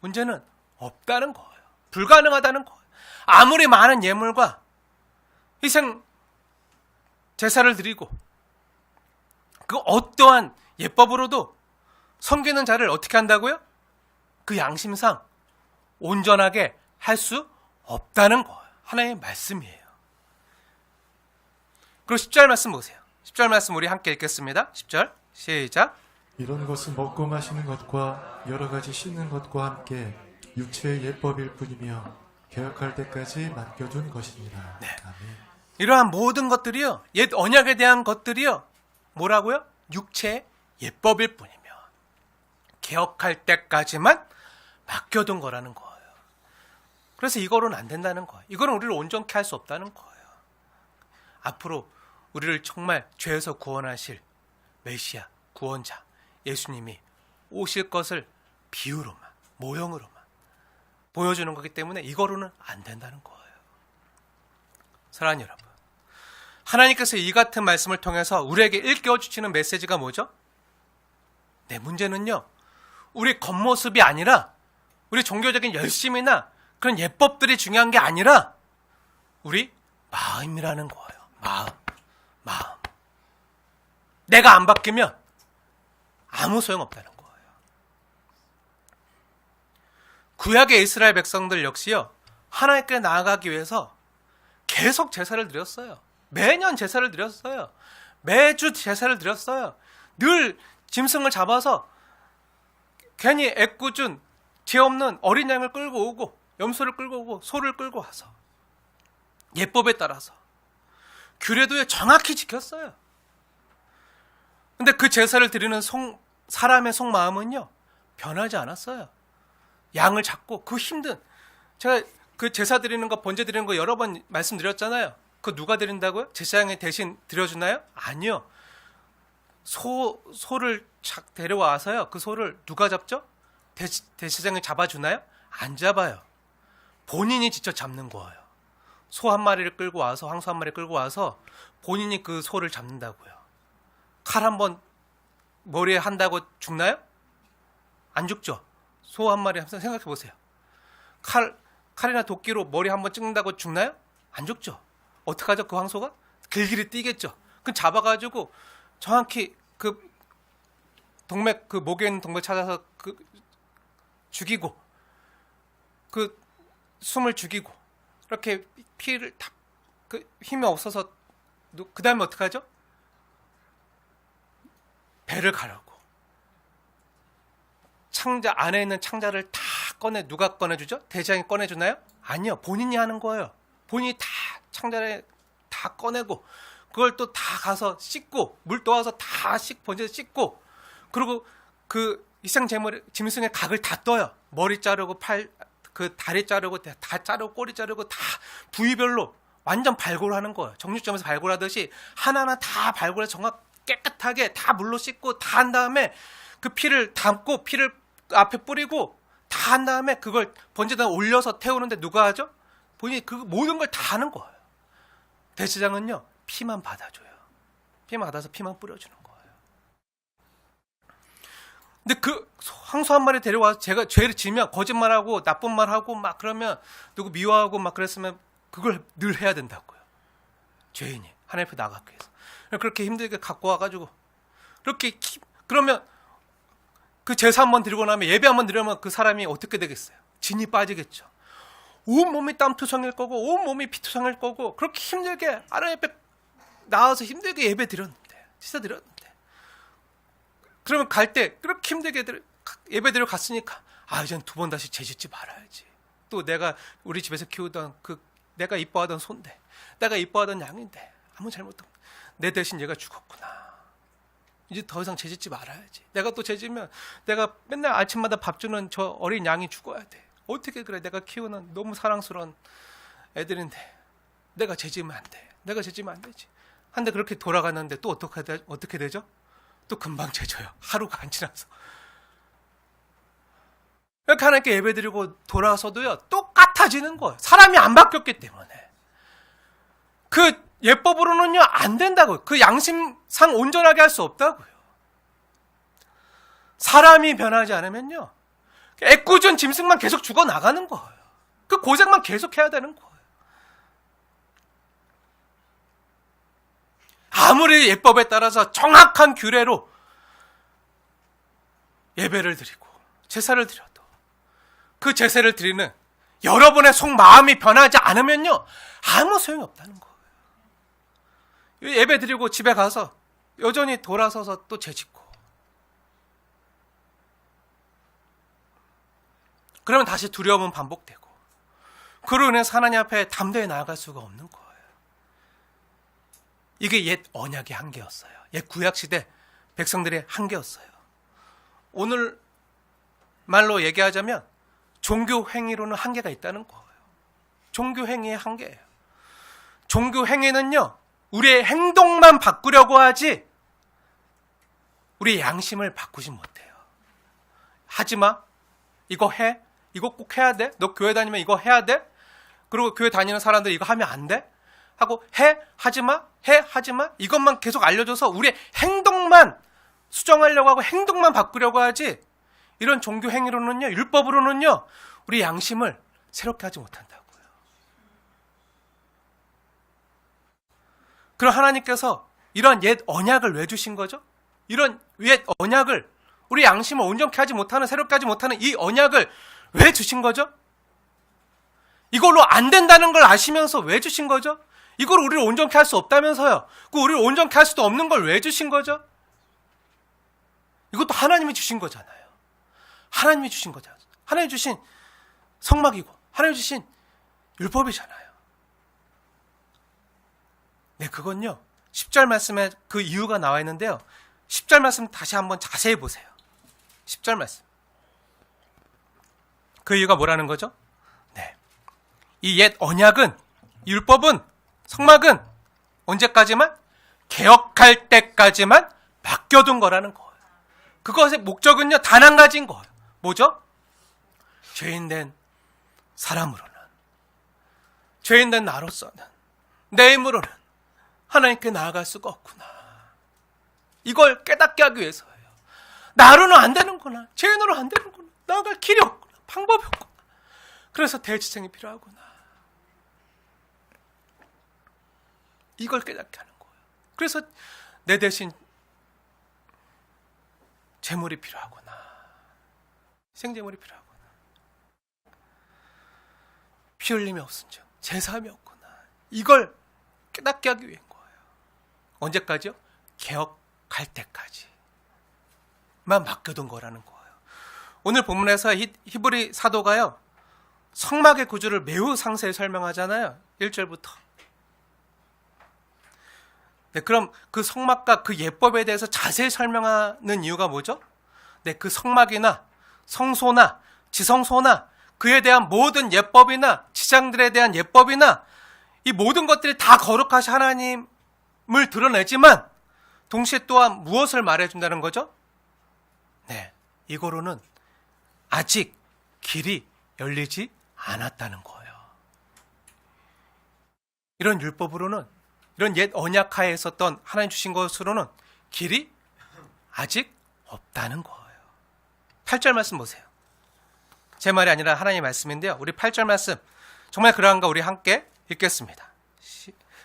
문제는 없다는 거예요. 불가능하다는 거예요. 아무리 많은 예물과 희생 제사를 드리고 그 어떠한 예법으로도 섬기는 자를 어떻게 한다고요? 그 양심상 온전하게 할 수 없다는 거예요. 하나님의 말씀이에요. 그리고 10절 말씀 보세요. 10절 말씀 우리 함께 읽겠습니다. 10절 시작. 이런 것은 먹고 마시는 것과 여러 가지 씻는 것과 함께 육체의 예법일 뿐이며 개혁할 때까지 맡겨둔 것입니다. 네. 아멘. 이러한 모든 것들이요, 옛 언약에 대한 것들이요, 뭐라고요? 육체의 예법일 뿐이며 개혁할 때까지만 맡겨둔 거라는 거예요. 그래서 이거로는 안 된다는 거예요. 이거는 우리를 온전케 할 수 없다는 거예요. 앞으로 우리를 정말 죄에서 구원하실 메시아, 구원자 예수님이 오실 것을 비유로만, 모형으로만 보여주는 거기 때문에 이거로는 안 된다는 거예요. 사랑하는 여러분, 하나님께서 이 같은 말씀을 통해서 우리에게 일깨워 주시는 메시지가 뭐죠? 네, 문제는요, 우리 겉모습이 아니라, 우리 종교적인 열심이나 그런 예법들이 중요한 게 아니라 우리 마음이라는 거예요. 마음. 내가 안 바뀌면 아무 소용없다는 거예요. 구약의 이스라엘 백성들 역시요, 하나님께 나아가기 위해서 계속 제사를 드렸어요. 매년 제사를 드렸어요. 매주 제사를 드렸어요. 늘 짐승을 잡아서 괜히 애꿎은 죄 없는 어린 양을 끌고 오고, 염소를 끌고 오고, 소를 끌고 와서 예법에 따라서 규례도에 정확히 지켰어요. 근데 그 제사를 드리는 사람의 속마음은요, 변하지 않았어요. 양을 잡고 그 힘든, 제가 그 제사 드리는 거, 번제 드리는 거 여러 번 말씀드렸잖아요. 그거 누가 드린다고요? 제사장이 대신 드려주나요? 아니요. 소를 데려와서요, 그 소를 누가 잡죠? 대제사장이 잡아주나요? 안 잡아요. 본인이 직접 잡는 거예요. 소 한 마리를 끌고 와서, 황소 한 마리 끌고 와서 본인이 그 소를 잡는다고요. 칼 한 번 머리에 한다고 죽나요? 안 죽죠. 소 한 마리 한번 생각해 보세요. 칼이나 도끼로 머리 한 번 찍는다고 죽나요? 안 죽죠. 어떡하죠? 그 황소가 길길이 뛰겠죠. 그 잡아가지고 정확히 그 동맥, 그 목에 있는 동맥 찾아서 그 죽이고, 그 숨을 죽이고, 이렇게 피를 다, 그 힘이 없어서, 그 다음에 어떡하죠? 배를 가르고, 창자 안에 있는 창자를 다 누가 꺼내주죠? 대장이 꺼내주나요? 아니요, 본인이 하는 거예요. 본인이 다 창자를 다 꺼내고, 그걸 또 다 가서 씻고, 물 떠와서 다 번제에서 씻고, 그리고 그 짐승의 각을 다 떠요. 머리 자르고, 그 다리 자르고, 다 자르고, 꼬리 자르고, 다 부위별로 완전 발골을 하는 거예요. 정육점에서 발골하듯이 하나하나 다 발골해서 정확 깨끗하게 다 물로 씻고 다 한 다음에 그 피를 담고, 피를 앞에 뿌리고 다 한 다음에 그걸 번제에다 올려서 태우는데 누가 하죠? 본인이 그 모든 걸 다 하는 거예요. 대제사장은요, 피만 받아줘요. 피만 받아서 피만 뿌려주는 거예요. 근데 그 황소 한 마리 데려와서 제가 죄를 지면, 거짓말하고 나쁜 말하고 막 그러면, 누구 미워하고 막 그랬으면 그걸 늘 해야 된다고요. 죄인이 하나님 앞에 나가기 위해서. 그렇게 힘들게 갖고 와가지고, 그렇게 그러면 그 제사 한번 드리고 나면, 예배 한번 드리면 그 사람이 어떻게 되겠어요? 진이 빠지겠죠. 온 몸이 땀투성일 거고, 온 몸이 피투성일 거고, 그렇게 힘들게 하나님 앞에 나와서 힘들게 예배 드렸는데, 제사 드렸는데, 그러면 갈 때 그렇게 힘들게 예배 드려 갔으니까, 이젠 두 번 다시 죄짓지 말아야지. 또 내가 우리 집에서 키우던 내가 이뻐하던 소인데, 내가 이뻐하던 양인데 아무 잘못도 없고, 내 대신 얘가 죽었구나. 이제 더 이상 죄짓지 말아야지. 내가 또 죄지면 내가 맨날 아침마다 밥 주는 저 어린 양이 죽어야 돼. 어떻게 그래? 내가 키우는 너무 사랑스러운 애들인데 내가 죄지면 안 돼. 내가 죄지면 안 되지. 한데 그렇게 돌아갔는데 또 어떻게 되죠? 또 금방 죄져요. 하루가 안 지나서. 이렇게 하나님께 예배드리고 돌아서도요, 똑같아지는 거예요. 사람이 안 바뀌었기 때문에. 그 예법으로는요, 안 된다고요. 그 양심상 온전하게 할 수 없다고요. 사람이 변하지 않으면요, 애꿎은 짐승만 계속 죽어나가는 거예요. 그 고생만 계속 해야 되는 거예요. 아무리 예법에 따라서 정확한 규례로 예배를 드리고 제사를 드려도, 그 제사를 드리는 여러분의 속마음이 변하지 않으면요, 아무 소용이 없다는 거예요. 예배 드리고 집에 가서 여전히 돌아서서 또 죄짓고, 그러면 다시 두려움은 반복되고, 그로 인해서 하나님 앞에 담대히 나아갈 수가 없는 거예요. 이게 옛 언약의 한계였어요. 옛 구약시대 백성들의 한계였어요. 오늘 말로 얘기하자면 종교 행위로는 한계가 있다는 거예요. 종교 행위의 한계예요. 종교 행위는요, 우리의 행동만 바꾸려고 하지 우리의 양심을 바꾸지 못해요. 하지마, 이거 해, 이거 꼭 해야 돼, 너 교회 다니면 이거 해야 돼, 그리고 교회 다니는 사람들 이거 하면 안 돼 하고, 해, 하지마, 해, 하지마, 이것만 계속 알려줘서 우리의 행동만 수정하려고 하고 행동만 바꾸려고 하지, 이런 종교 행위로는요, 율법으로는요, 우리 양심을 새롭게 하지 못한다고요. 그럼 하나님께서 이런 옛 언약을 왜 주신 거죠? 이런 옛 언약을, 우리 양심을 온전케 하지 못하는, 새롭게 하지 못하는 이 언약을 왜 주신 거죠? 이걸로 안 된다는 걸 아시면서 왜 주신 거죠? 이걸 우리를 온전케 할 수 없다면서요. 그 우리를 온전케 할 수도 없는 걸 왜 주신 거죠? 이것도 하나님이 주신 거잖아요. 하나님이 주신 거잖아요. 하나님이 주신 성막이고 하나님이 주신 율법이잖아요. 네, 그건요 10절 말씀에 그 이유가 나와 있는데요, 10절 말씀 다시 한번 자세히 보세요. 10절 말씀, 그 이유가 뭐라는 거죠? 네, 이 옛 언약은, 율법은, 성막은 언제까지만? 개혁할 때까지만 맡겨둔 거라는 거예요. 그것의 목적은요 단 한 가지인 거예요. 뭐죠? 죄인된 사람으로는, 죄인된 나로서는, 내 힘으로는 하나님께 나아갈 수가 없구나. 이걸 깨닫게 하기 위해서예요. 나로는 안 되는구나, 죄인으로 안 되는구나, 나아갈 길이 없구나, 방법이 없구나. 그래서 대지생이 필요하구나. 이걸 깨닫게 하는 거예요. 그래서 내 대신 제물이 필요하구나, 생제물이 필요하구나, 피 흘림이 없은즉 제사함이 없구나. 이걸 깨닫게 하기 위한 거예요. 언제까지요? 개혁할 때까지만 맡겨둔 거라는 거예요. 오늘 본문에서 히브리 사도가요 성막의 구조를 매우 상세히 설명하잖아요. 1절부터. 네, 그럼 그 성막과 그 예법에 대해서 자세히 설명하는 이유가 뭐죠? 네, 그 성막이나 성소나 지성소나 그에 대한 모든 예법이나 지장들에 대한 예법이나 이 모든 것들이 다 거룩하신 하나님을 드러내지만 동시에 또한 무엇을 말해준다는 거죠? 네, 이거로는 아직 길이 열리지 않았다는 거예요. 이런 율법으로는, 이런 옛 언약하에 있었던 하나님 주신 것으로는 길이 아직 없다는 거예요. 8절 말씀 보세요. 제 말이 아니라 하나님의 말씀인데요, 우리 8절 말씀 정말 그러한가 우리 함께 읽겠습니다.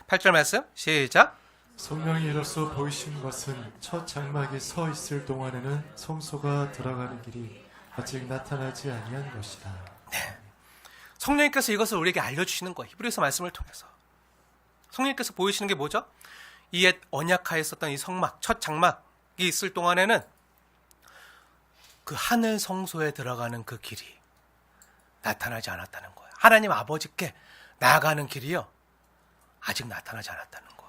8절 말씀 시작. 성령이 이로써 보이신 것은 첫 장막이 서 있을 동안에는 성소가 들어가는 길이 아직 나타나지 아니한 것이다. 네, 성령님께서 이것을 우리에게 알려주시는 거예요. 히브리서 말씀을 통해서 성령님께서 보이시는 게 뭐죠? 이 옛 언약하에 있었던 이 성막, 첫 장막이 있을 동안에는 그 하늘 성소에 들어가는 그 길이 나타나지 않았다는 거예요. 하나님 아버지께 나아가는 길이요 아직 나타나지 않았다는 거예요.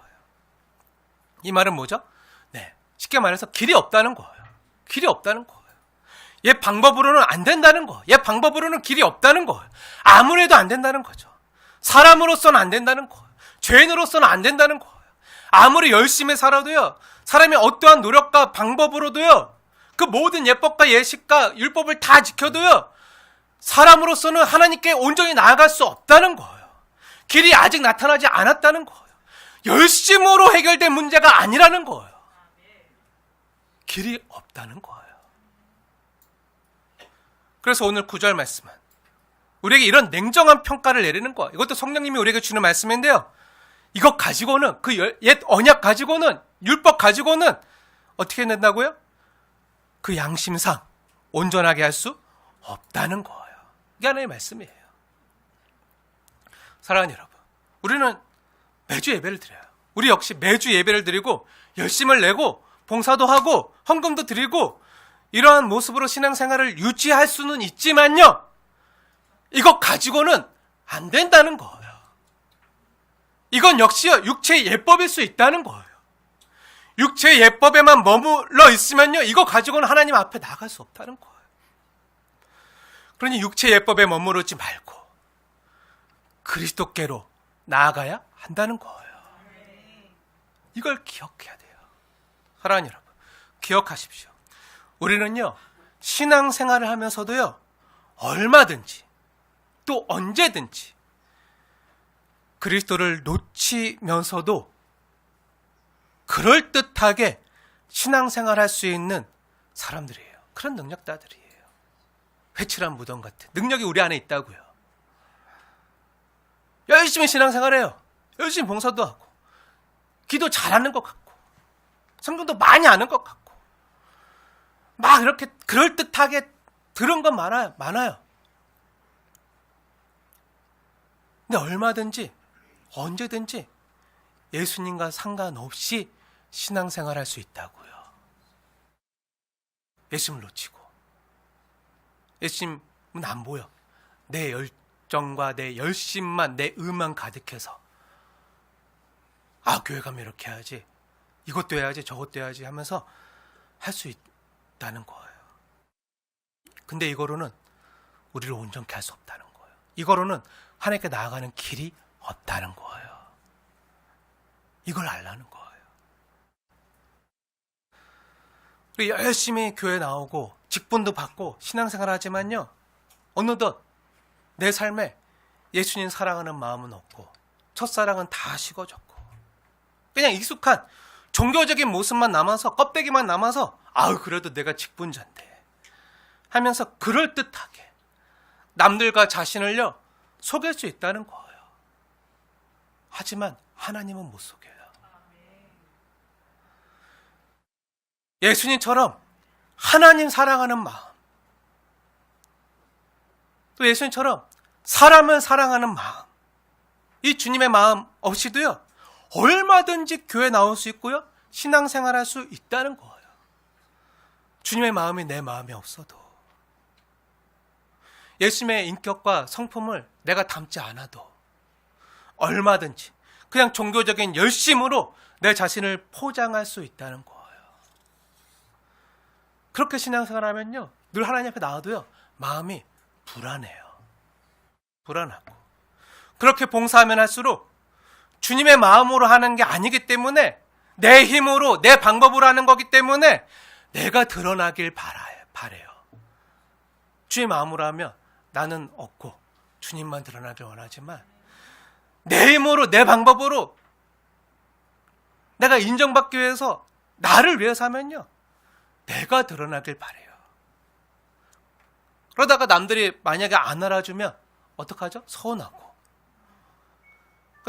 이 말은 뭐죠? 네, 쉽게 말해서 길이 없다는 거예요. 길이 없다는 거예요. 옛 방법으로는 안 된다는 거예요. 옛 방법으로는 길이 없다는 거예요. 아무리 해도 안 된다는 거죠. 사람으로서는 안 된다는 거예요. 죄인으로서는 안 된다는 거예요. 아무리 열심히 살아도요, 사람이 어떠한 노력과 방법으로도요, 그 모든 예법과 예식과 율법을 다 지켜도요, 사람으로서는 하나님께 온전히 나아갈 수 없다는 거예요. 길이 아직 나타나지 않았다는 거예요. 열심으로 해결된 문제가 아니라는 거예요. 길이 없다는 거예요. 그래서 오늘 9절 말씀은 우리에게 이런 냉정한 평가를 내리는 거예요. 이것도 성령님이 우리에게 주는 말씀인데요, 이것 가지고는, 그 옛 언약 가지고는, 율법 가지고는 어떻게 된다고요? 그 양심상 온전하게 할 수 없다는 거예요. 이게 하나님의 말씀이에요. 사랑하는 여러분, 우리는 매주 예배를 드려요. 우리 역시 매주 예배를 드리고 열심을 내고 봉사도 하고 헌금도 드리고 이러한 모습으로 신앙생활을 유지할 수는 있지만요, 이것 가지고는 안 된다는 거예요. 이건 역시요 육체의 예법일 수 있다는 거예요. 육체의 예법에만 머물러 있으면요, 이거 가지고는 하나님 앞에 나갈 수 없다는 거예요. 그러니 육체의 예법에 머무르지 말고 그리스도께로 나아가야 한다는 거예요. 이걸 기억해야 돼요. 사랑하는 여러분, 기억하십시오. 우리는요 신앙생활을 하면서도요 얼마든지 또 언제든지 그리스도를 놓치면서도 그럴듯하게 신앙생활할 수 있는 사람들이에요. 그런 능력자들이에요. 회칠한 무덤 같은 능력이 우리 안에 있다고요. 열심히 신앙생활해요. 열심히 봉사도 하고 기도 잘하는 것 같고 성경도 많이 아는 것 같고 막 이렇게 그럴듯하게 들은 건 많아요. 근데 얼마든지 언제든지 예수님과 상관없이 신앙생활할 수 있다고요. 예수님을 놓치고 예수님은 안 보여. 내 열정과 내 열심만, 내 의만 가득해서 교회 가면 이렇게 해야지, 이것도 해야지, 저것도 해야지 하면서 할 수 있다는 거예요. 근데 이거로는 우리를 온전케 할 수 없다는 거예요. 이거로는 하나님께 나아가는 길이 없다는 거예요. 이걸 알라는 거예요. 우리 열심히 교회 나오고 직분도 받고 신앙생활 하지만요, 어느덧 내 삶에 예수님 사랑하는 마음은 없고 첫사랑은 다 식어졌고 그냥 익숙한 종교적인 모습만 남아서, 껍데기만 남아서 그래도 내가 직분자인데 하면서 그럴듯하게 남들과 자신을요 속일 수 있다는 거예요. 하지만 하나님은 못 속여요. 예수님처럼 하나님 사랑하는 마음, 또 예수님처럼 사람을 사랑하는 마음, 이 주님의 마음 없이도요 얼마든지 교회 나올 수 있고요 신앙생활할 수 있다는 거예요. 주님의 마음이 내 마음에 없어도, 예수님의 인격과 성품을 내가 담지 않아도 얼마든지 그냥 종교적인 열심으로 내 자신을 포장할 수 있다는 거예요. 그렇게 신앙생활하면요 늘 하나님 앞에 나와도요 마음이 불안해요. 불안하고, 그렇게 봉사하면 할수록 주님의 마음으로 하는 게 아니기 때문에, 내 힘으로 내 방법으로 하는 거기 때문에 내가 드러나길 바라요. 주의 마음으로 하면 나는 없고 주님만 드러나길 원하지만, 내 힘으로 내 방법으로 내가 인정받기 위해서 나를 위해서 하면요 내가 드러나길 바라요. 그러다가 남들이 만약에 안 알아주면 어떡하죠? 서운하고.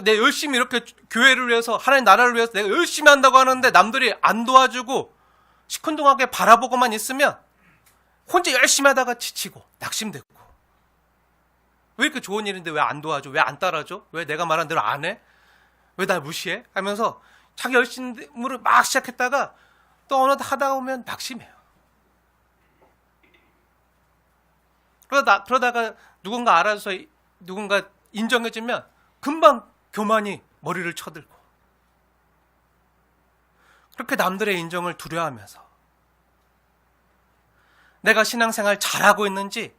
내가 열심히 이렇게 교회를 위해서, 하나님 나라를 위해서 내가 열심히 한다고 하는데 남들이 안 도와주고 시큰둥하게 바라보고만 있으면 혼자 열심히 하다가 지치고 낙심되고, 왜 이렇게 좋은 일인데 왜 안 도와줘? 왜 안 따라줘? 왜 내가 말한 대로 안 해? 왜 날 무시해? 하면서 자기 열심으로 막 시작했다가 또 어느덧 하다 보면 낙심해요. 그러다가 누군가 알아서, 누군가 인정해주면 금방 교만이 머리를 쳐들고, 그렇게 남들의 인정을 두려워하면서 내가 신앙생활 잘하고 있는지,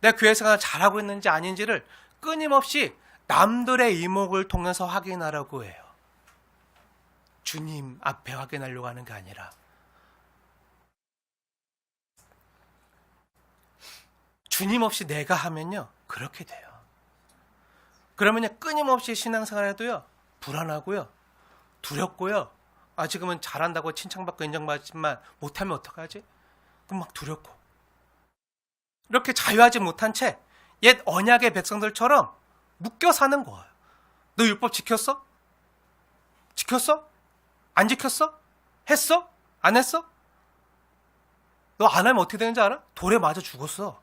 내가 교회생활 잘하고 있는지 아닌지를 끊임없이 남들의 이목을 통해서 확인하려고 해요. 주님 앞에 확인하려고 하는 게 아니라 주님 없이 내가 하면요 그렇게 돼요. 그러면요 끊임없이 신앙생활 해도요 불안하고요 두렵고요, 지금은 잘한다고 칭찬받고 인정받지만 못하면 어떡하지? 그럼 막 두렵고, 이렇게 자유하지 못한 채 옛 언약의 백성들처럼 묶여 사는 거예요. 너 율법 지켰어? 지켰어? 안 지켰어? 했어? 안 했어? 너 안 하면 어떻게 되는지 알아? 돌에 맞아 죽었어.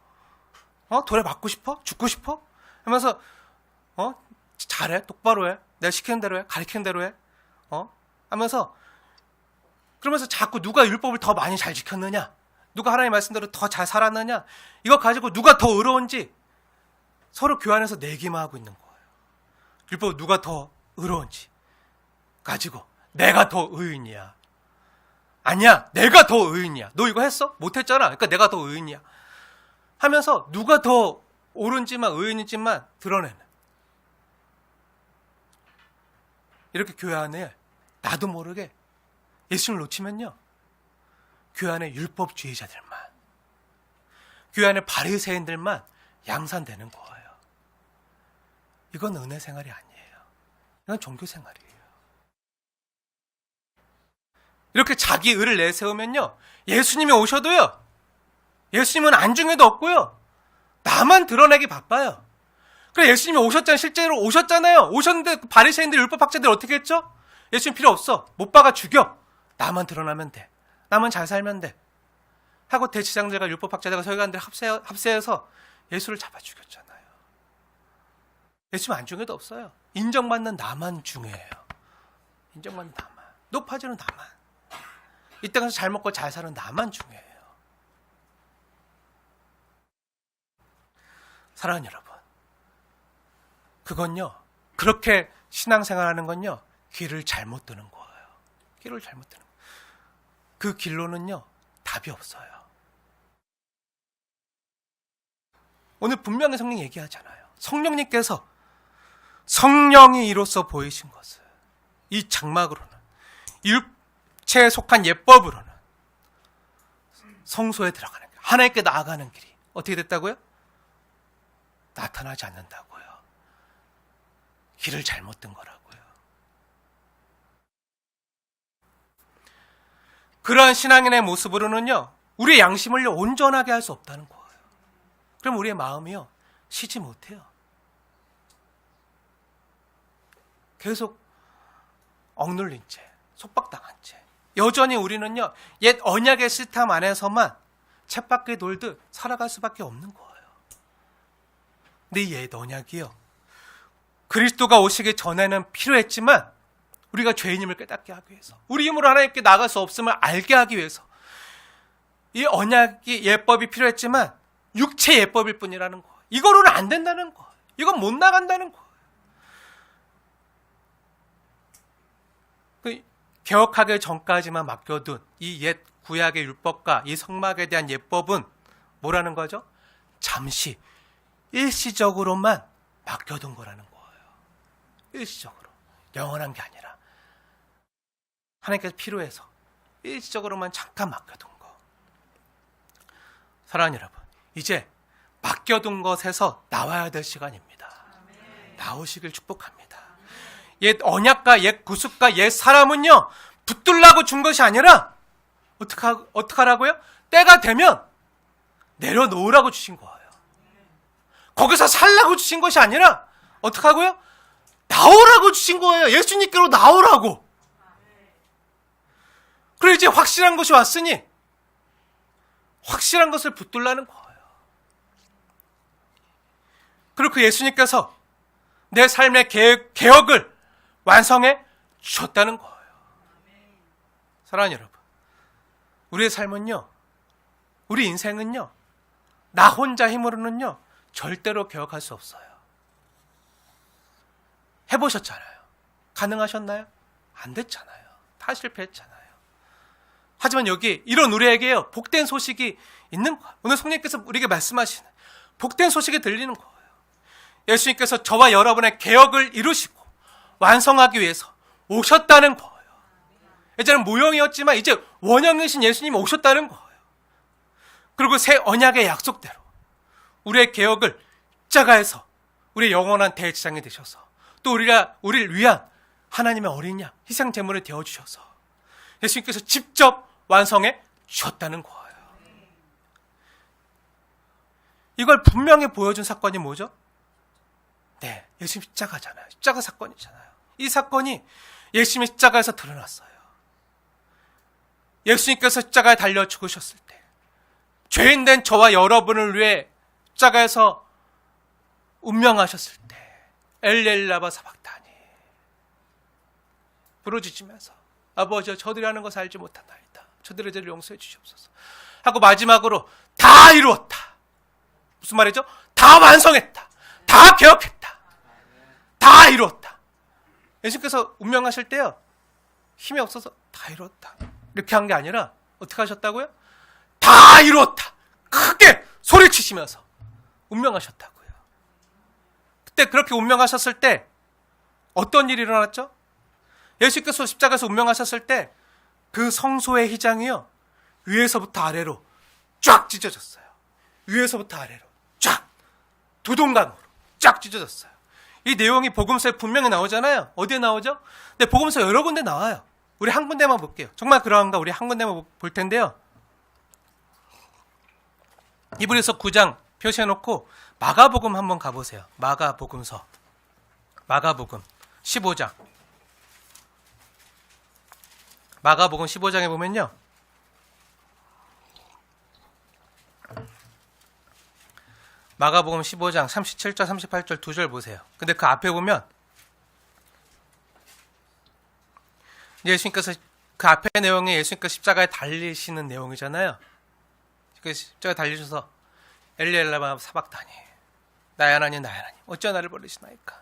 돌에 맞고 싶어? 죽고 싶어? 하면서 잘해, 똑바로 해, 내가 시키는 대로 해, 가르치는 대로 해, 하면서, 그러면서 자꾸 누가 율법을 더 많이 잘 지켰느냐, 누가 하나님의 말씀대로 더 잘 살았느냐, 이거 가지고 누가 더 의로운지 서로 교환해서 내기만 하고 있는 거예요. 율법 누가 더 의로운지 가지고 내가 더 의인이야, 아니야 내가 더 의인이야, 너 이거 했어? 못했잖아, 그러니까 내가 더 의인이야 하면서 누가 더 옳은지만 의인인지만 드러내는, 이렇게 교회 안에 나도 모르게 예수님을 놓치면요 교회 안에 율법주의자들만, 교회 안에 바리새인들만 양산되는 거예요. 이건 은혜 생활이 아니에요. 이건 종교 생활이에요. 이렇게 자기 의를 내세우면요 예수님이 오셔도요 예수님은 안중에도 없고요 나만 드러내기 바빠요. 그래 예수님이 오셨잖아요. 실제로 오셨잖아요. 오셨는데 바리새인들 율법학자들 어떻게 했죠? 예수님 필요 없어, 못 박아 죽여, 나만 드러나면 돼. 나만 잘 살면 돼. 하고 대제사장들과 율법학자들과 서기관들 합세해서 예수를 잡아 죽였잖아요. 예수는 안중에도 없어요. 인정받는 나만 중요해요. 인정받는 나만. 높아지는 나만. 이 땅에서 잘 먹고 잘 사는 나만 중요해요. 사랑하는 여러분, 그건요, 그렇게 신앙생활하는 건요, 길을 잘못 드는 거예요. 길을 잘못 드는 거예요. 그 길로는요, 답이 없어요. 오늘 분명히 성령 얘기하잖아요. 성령님께서 성령이 이로써 보이신 것을 이 장막으로는, 육체에 속한 예법으로는 성소에 들어가는 길, 하나님께 나아가는 길이 어떻게 됐다고요? 나타나지 않는다고요. 길을 잘못 든 거라고요. 그러한 신앙인의 모습으로는요, 우리의 양심을 온전하게 할 수 없다는 거예요. 그럼 우리의 마음이요, 쉬지 못해요. 계속 억눌린 채, 속박당한 채. 여전히 우리는요, 옛 언약의 시스템 안에서만 쳇바퀴 돌듯 살아갈 수밖에 없는 거예요. 근데 이 옛 언약이요, 그리스도가 오시기 전에는 필요했지만 우리가 죄인임을 깨닫게 하기 위해서, 우리 힘으로 하나님께 나갈 수 없음을 알게 하기 위해서 이 언약이, 예법이 필요했지만 육체 예법일 뿐이라는 거예요. 이거로는 안 된다는 거예요. 이건 못 나간다는 거예요. 개혁하기 전까지만 맡겨둔 이 옛 구약의 율법과 이 성막에 대한 예법은 뭐라는 거죠? 잠시 일시적으로만 맡겨둔 거라는 거예요. 일시적으로. 영원한 게 아니라 하나님께서 필요해서 일시적으로만 잠깐 맡겨둔 거. 사랑하는 여러분, 이제 맡겨둔 것에서 나와야 될 시간입니다. 나오시길 축복합니다. 옛 언약과 옛 구습과 옛 사람은요, 붙들라고 준 것이 아니라 어떡하라고요? 때가 되면 내려놓으라고 주신 거예요. 거기서 살라고 주신 것이 아니라 어떡하고요? 나오라고 주신 거예요. 예수님께로 나오라고. 그리고 이제 확실한 것이 왔으니 확실한 것을 붙들라는 거예요. 그리고 그 예수님께서 내 삶의 개혁을 완성해 주셨다는 거예요. 사랑하는 여러분, 우리의 삶은요, 우리 인생은요, 나 혼자 힘으로는요, 절대로 개혁할 수 없어요. 해보셨잖아요. 가능하셨나요? 안 됐잖아요. 다 실패했잖아요. 하지만 여기 이런 우리에게요, 복된 소식이 있는 거예요. 오늘 성령님께서 우리에게 말씀하시는 복된 소식이 들리는 거예요. 예수님께서 저와 여러분의 개혁을 이루시고 완성하기 위해서 오셨다는 거예요. 예전엔 모형이었지만 이제 원형이신 예수님이 오셨다는 거예요. 그리고 새 언약의 약속대로 우리의 개혁을 십자가에서 우리의 영원한 대제사장이 되셔서 또 우리를 위한 하나님의 어린 양 희생 제물을 되어 주셔서 예수님께서 직접 완성해 주셨다는 거예요. 이걸 분명히 보여준 사건이 뭐죠? 네, 예수님 십자가잖아요. 십자가 사건이잖아요. 이 사건이 예수님의 십자가에서 드러났어요. 예수님께서 십자가에 달려 죽으셨을 때 죄인된 저와 여러분을 위해 십자가에서 운명하셨을 때 엘렐라바 사박다니 부르짖으면서 아버지여 저들이 하는 것을 알지 못한나이다. 저들의 죄를 용서해 주시옵소서 하고 마지막으로 다 이루었다. 무슨 말이죠? 다 완성했다. 다 개혁했다. 다 이루었다. 예수님께서 운명하실 때요, 힘이 없어서 다 이루었다 이렇게 한 게 아니라 어떻게 하셨다고요? 다 이루었다. 크게 소리치시면서 운명하셨다고요. 그때 그렇게 운명하셨을 때 어떤 일이 일어났죠? 예수께서 십자가에서 운명하셨을 때 그 성소의 휘장이요, 위에서부터 아래로 쫙 찢어졌어요. 위에서부터 아래로 쫙 두 동강으로 쫙 찢어졌어요. 이 내용이 복음서에 분명히 나오잖아요. 어디에 나오죠? 근데 복음서 여러 군데 나와요. 우리 한 군데만 볼게요. 정말 그러한가? 우리 한 군데만 볼 텐데요. 이브리서 9장 표시해놓고 마가복음 한번 가보세요. 마가복음서. 마가복음 15장. 마가복음 15장에 보면요. 마가복음 15장 37절 38절 2절 보세요. 근데 그 앞에 보면 예수님께서 그 앞에 내용이 예수님께서 십자가에 달리시는 내용이잖아요. 그 십자가에 달리셔서 엘리 엘라마 사박다니 나의 하나님 나의 하나님 어찌 나를 버리시나이까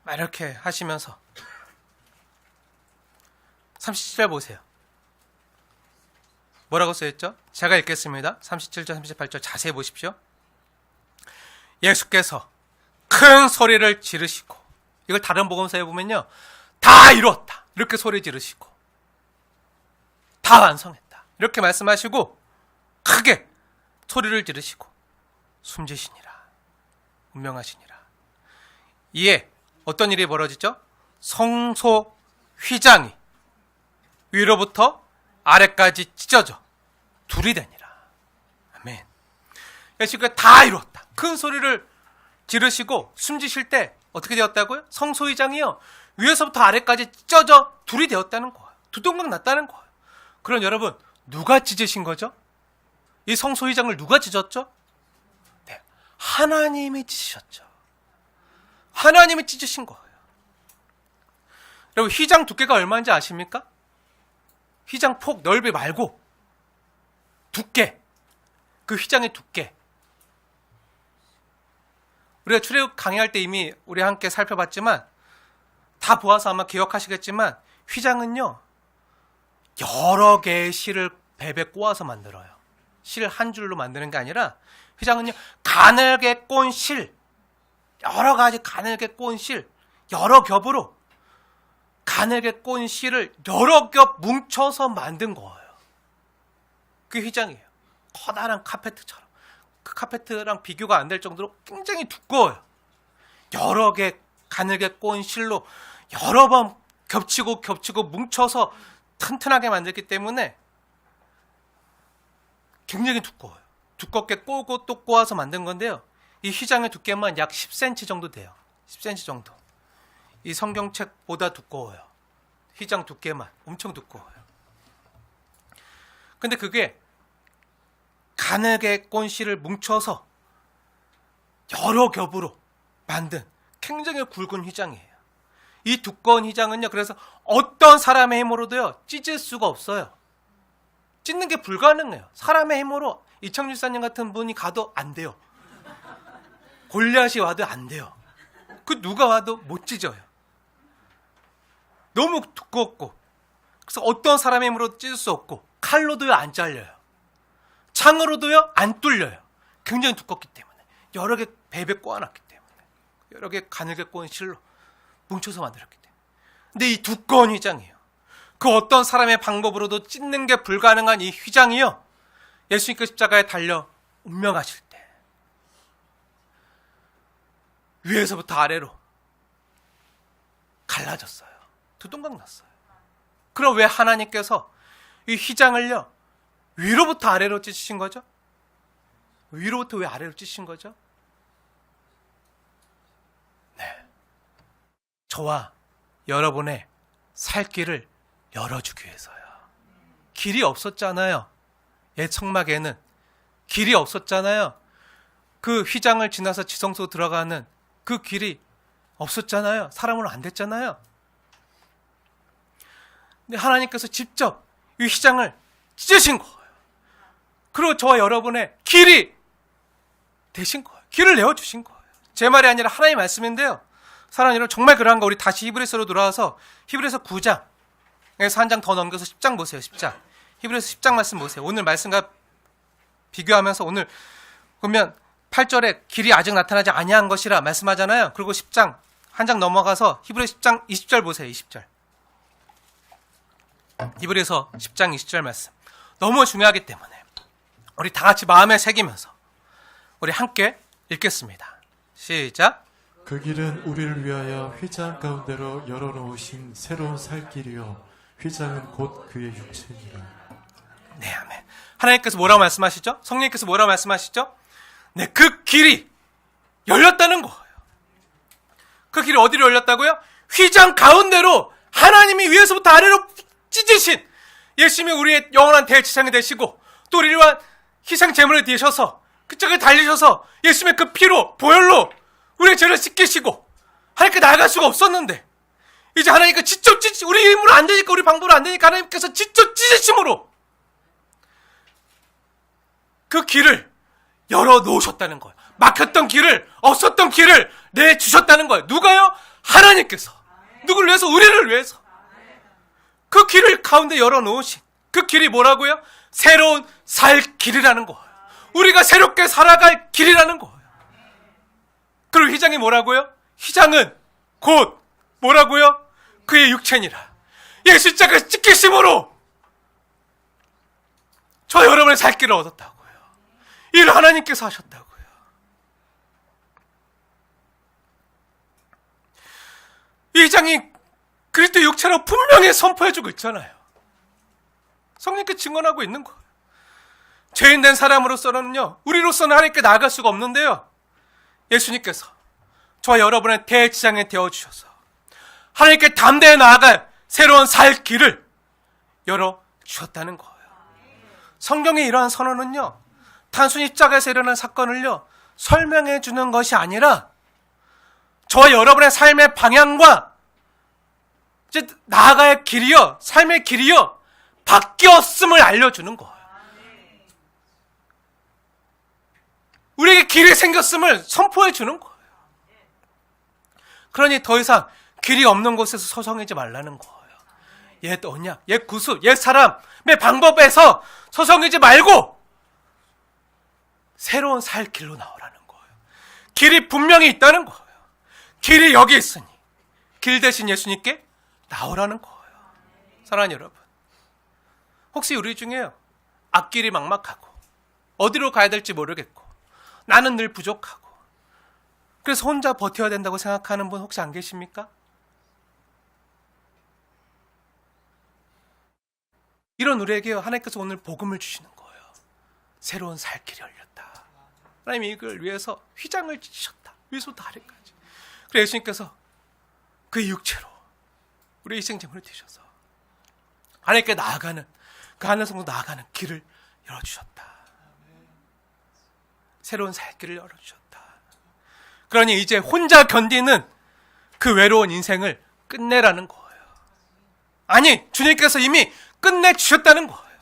막 이렇게 하시면서 37절 보세요. 뭐라고 써있죠? 제가 읽겠습니다. 37절 38절 자세히 보십시오. 예수께서 큰 소리를 지르시고, 이걸 다른 복음서에 보면요, 다 이루었다 이렇게 소리 지르시고, 다 완성했다 이렇게 말씀하시고 크게 소리를 지르시고 숨지시니라. 운명하시니라. 이에 어떤 일이 벌어지죠? 성소 휘장이 위로부터 아래까지 찢어져 둘이 되니라. 아멘. 예수가 다 이루었다. 큰 소리를 지르시고 숨지실 때 어떻게 되었다고요? 성소 휘장이요, 위에서부터 아래까지 찢어져 둘이 되었다는 거예요. 두 동강 났다는 거예요. 그럼 여러분, 누가 찢으신 거죠? 이 성소 휘장을 누가 찢었죠? 네, 하나님이 찢으셨죠. 하나님이 찢으신 거예요. 여러분, 휘장 두께가 얼마인지 아십니까? 휘장 폭 넓이 말고 두께, 그 휘장의 두께. 우리가 출애굽 강의할 때 이미 우리 함께 살펴봤지만 다 보아서 아마 기억하시겠지만 휘장은요 여러 개의 실을 베베 꼬아서 만들어요. 실 한 줄로 만드는 게 아니라 휘장은요 가늘게 꼰 실, 여러 가지 가늘게 꼰 실, 여러 겹으로 가늘게 꼰 실을 여러 겹 뭉쳐서 만든 거예요. 그게 휘장이에요. 커다란 카페트처럼. 그 카페트랑 비교가 안 될 정도로 굉장히 두꺼워요. 여러 개 가늘게 꼰 실로 여러 번 겹치고 뭉쳐서 튼튼하게 만들기 때문에 굉장히 두꺼워요. 두껍게 꼬고 또 꼬아서 만든 건데요. 이 휘장의 두께만 약 10cm 정도 돼요. 10cm 정도. 이 성경책보다 두꺼워요. 휘장 두께만 엄청 두꺼워요. 근데 그게 가늘게 꼰 실을 뭉쳐서 여러 겹으로 만든 굉장히 굵은 휘장이에요. 이 두꺼운 휘장은요, 그래서 어떤 사람의 힘으로도요 찢을 수가 없어요. 찢는 게 불가능해요. 사람의 힘으로 이창주 사님 같은 분이 가도 안 돼요. 골리앗이 와도 안 돼요. 그 누가 와도 못 찢어요. 너무 두껍고, 그래서 어떤 사람의 힘으로 찢을 수 없고, 칼로도요 안 잘려요. 창으로도요 안 뚫려요. 굉장히 두껍기 때문에, 여러 개 베베 꼬아놨기 때문에, 여러 개 가늘게 꼬은 실로 뭉쳐서 만들었기 때문에. 근데 이 두꺼운 휘장이에요. 그 어떤 사람의 방법으로도 찢는 게 불가능한 이 휘장이요, 예수님께서 십자가에 달려 운명하실 때 위에서부터 아래로 갈라졌어요. 두 동강 났어요. 그럼 왜 하나님께서 이 휘장을요 위로부터 아래로 찢으신 거죠? 위로부터 왜 아래로 찢으신 거죠? 네, 저와 여러분의 살 길을 열어주기 위해서요. 길이 없었잖아요. 옛 성막에는 길이 없었잖아요. 그 휘장을 지나서 지성소 들어가는 그 길이 없었잖아요. 사람으로 안 됐잖아요. 근데 하나님께서 직접 이 휘장을 찢으신 거예요. 그리고 저와 여러분의 길이 되신 거예요. 길을 내어주신 거예요. 제 말이 아니라 하나님의 말씀인데요. 사랑하는 여러분, 정말 그러한가? 우리 다시 히브리서로 돌아와서 히브리서 9장에서 한 장 더 넘겨서 10장 보세요. 10장. 히브리서 10장 말씀 보세요. 오늘 말씀과 비교하면서 오늘 보면 8절에 길이 아직 나타나지 아니한 것이라 말씀하잖아요. 그리고 10장 한 장 넘어가서 히브리서 10장 20절 보세요. 20절. 히브리서 10장 20절 말씀. 너무 중요하기 때문에 우리 다 같이 마음에 새기면서 우리 함께 읽겠습니다. 시작. 그 길은 우리를 위하여 휘장 가운데로 열어놓으신 새로운 살 길이요, 휘장은 곧 그의 육체니라. 네, 아멘. 하나님께서 뭐라고 말씀하시죠? 성령님께서 뭐라고 말씀하시죠? 네, 그 길이 열렸다는 거예요. 그 길이 어디로 열렸다고요? 휘장 가운데로 하나님이 위에서부터 아래로 찢으신 예수님이 우리의 영원한 대제사장이 되시고 또 우리를 위한 희생 제물을 드셔서 그 짝을 달리셔서 예수님의 그 피로 보혈로 우리의 죄를 씻기시고 하나님께 나아갈 수가 없었는데 이제 하나님께 직접 우리 힘으로 안 되니까 우리 방법으로 안 되니까 하나님께서 직접 찢으심으로 그 길을 열어놓으셨다는 거예요. 막혔던 길을, 없었던 길을 내주셨다는 거예요. 누가요? 하나님께서. 누구를 위해서? 우리를 위해서. 그 길을 가운데 열어놓으신 그 길이 뭐라고요? 새로운 살 길이라는 거예요. 우리가 새롭게 살아갈 길이라는 거예요. 그리고 휘장이 뭐라고요? 휘장은 곧 뭐라고요? 그의 육체니라. 예수 십자가에 찢기심으로 저 여러분의 살 길을 얻었다고요. 이를 하나님께서 하셨다고요. 이 휘장이 그리스도 육체로 분명히 선포해주고 있잖아요. 성령께 증언하고 있는 거예요. 죄인된 사람으로서는요, 우리로서는 하나님께 나아갈 수가 없는데요, 예수님께서 저와 여러분의 대지장에 되어주셔서 하나님께 담대히 나아갈 새로운 살 길을 열어주셨다는 거예요. 성경의 이러한 선언은요, 단순히 십자가에서 일어난 사건을요 설명해 주는 것이 아니라 저와 여러분의 삶의 방향과 이제 나아갈 길이요, 삶의 길이요 바뀌었음을 알려주는 거예요. 우리에게 길이 생겼음을 선포해 주는 거예요. 그러니 더 이상 길이 없는 곳에서 서성이지 말라는 거예요. 옛 언약, 옛 구습, 옛 사람의 방법에서 서성이지 말고 새로운 살 길로 나오라는 거예요. 길이 분명히 있다는 거예요. 길이 여기 있으니 길 대신 예수님께 나오라는 거예요. 사랑하는 여러분, 혹시 우리 중에요, 앞길이 막막하고 어디로 가야 될지 모르겠고 나는 늘 부족하고 그래서 혼자 버텨야 된다고 생각하는 분 혹시 안 계십니까? 이런 우리에게 하나님께서 오늘 복음을 주시는 거예요. 새로운 살 길이 열렸다. 하나님이 이걸 위해서 휘장을 찢으셨다. 위에서부터 아래까지. 그래서 예수님께서 그 육체로 우리 희생제물을 드셔서 하나님께 나아가는, 그 하늘성도 나아가는 길을 열어주셨다. 새로운 살 길을 열어주셨다. 그러니 이제 혼자 견디는 그 외로운 인생을 끝내라는 거예요. 아니, 주님께서 이미 끝내주셨다는 거예요.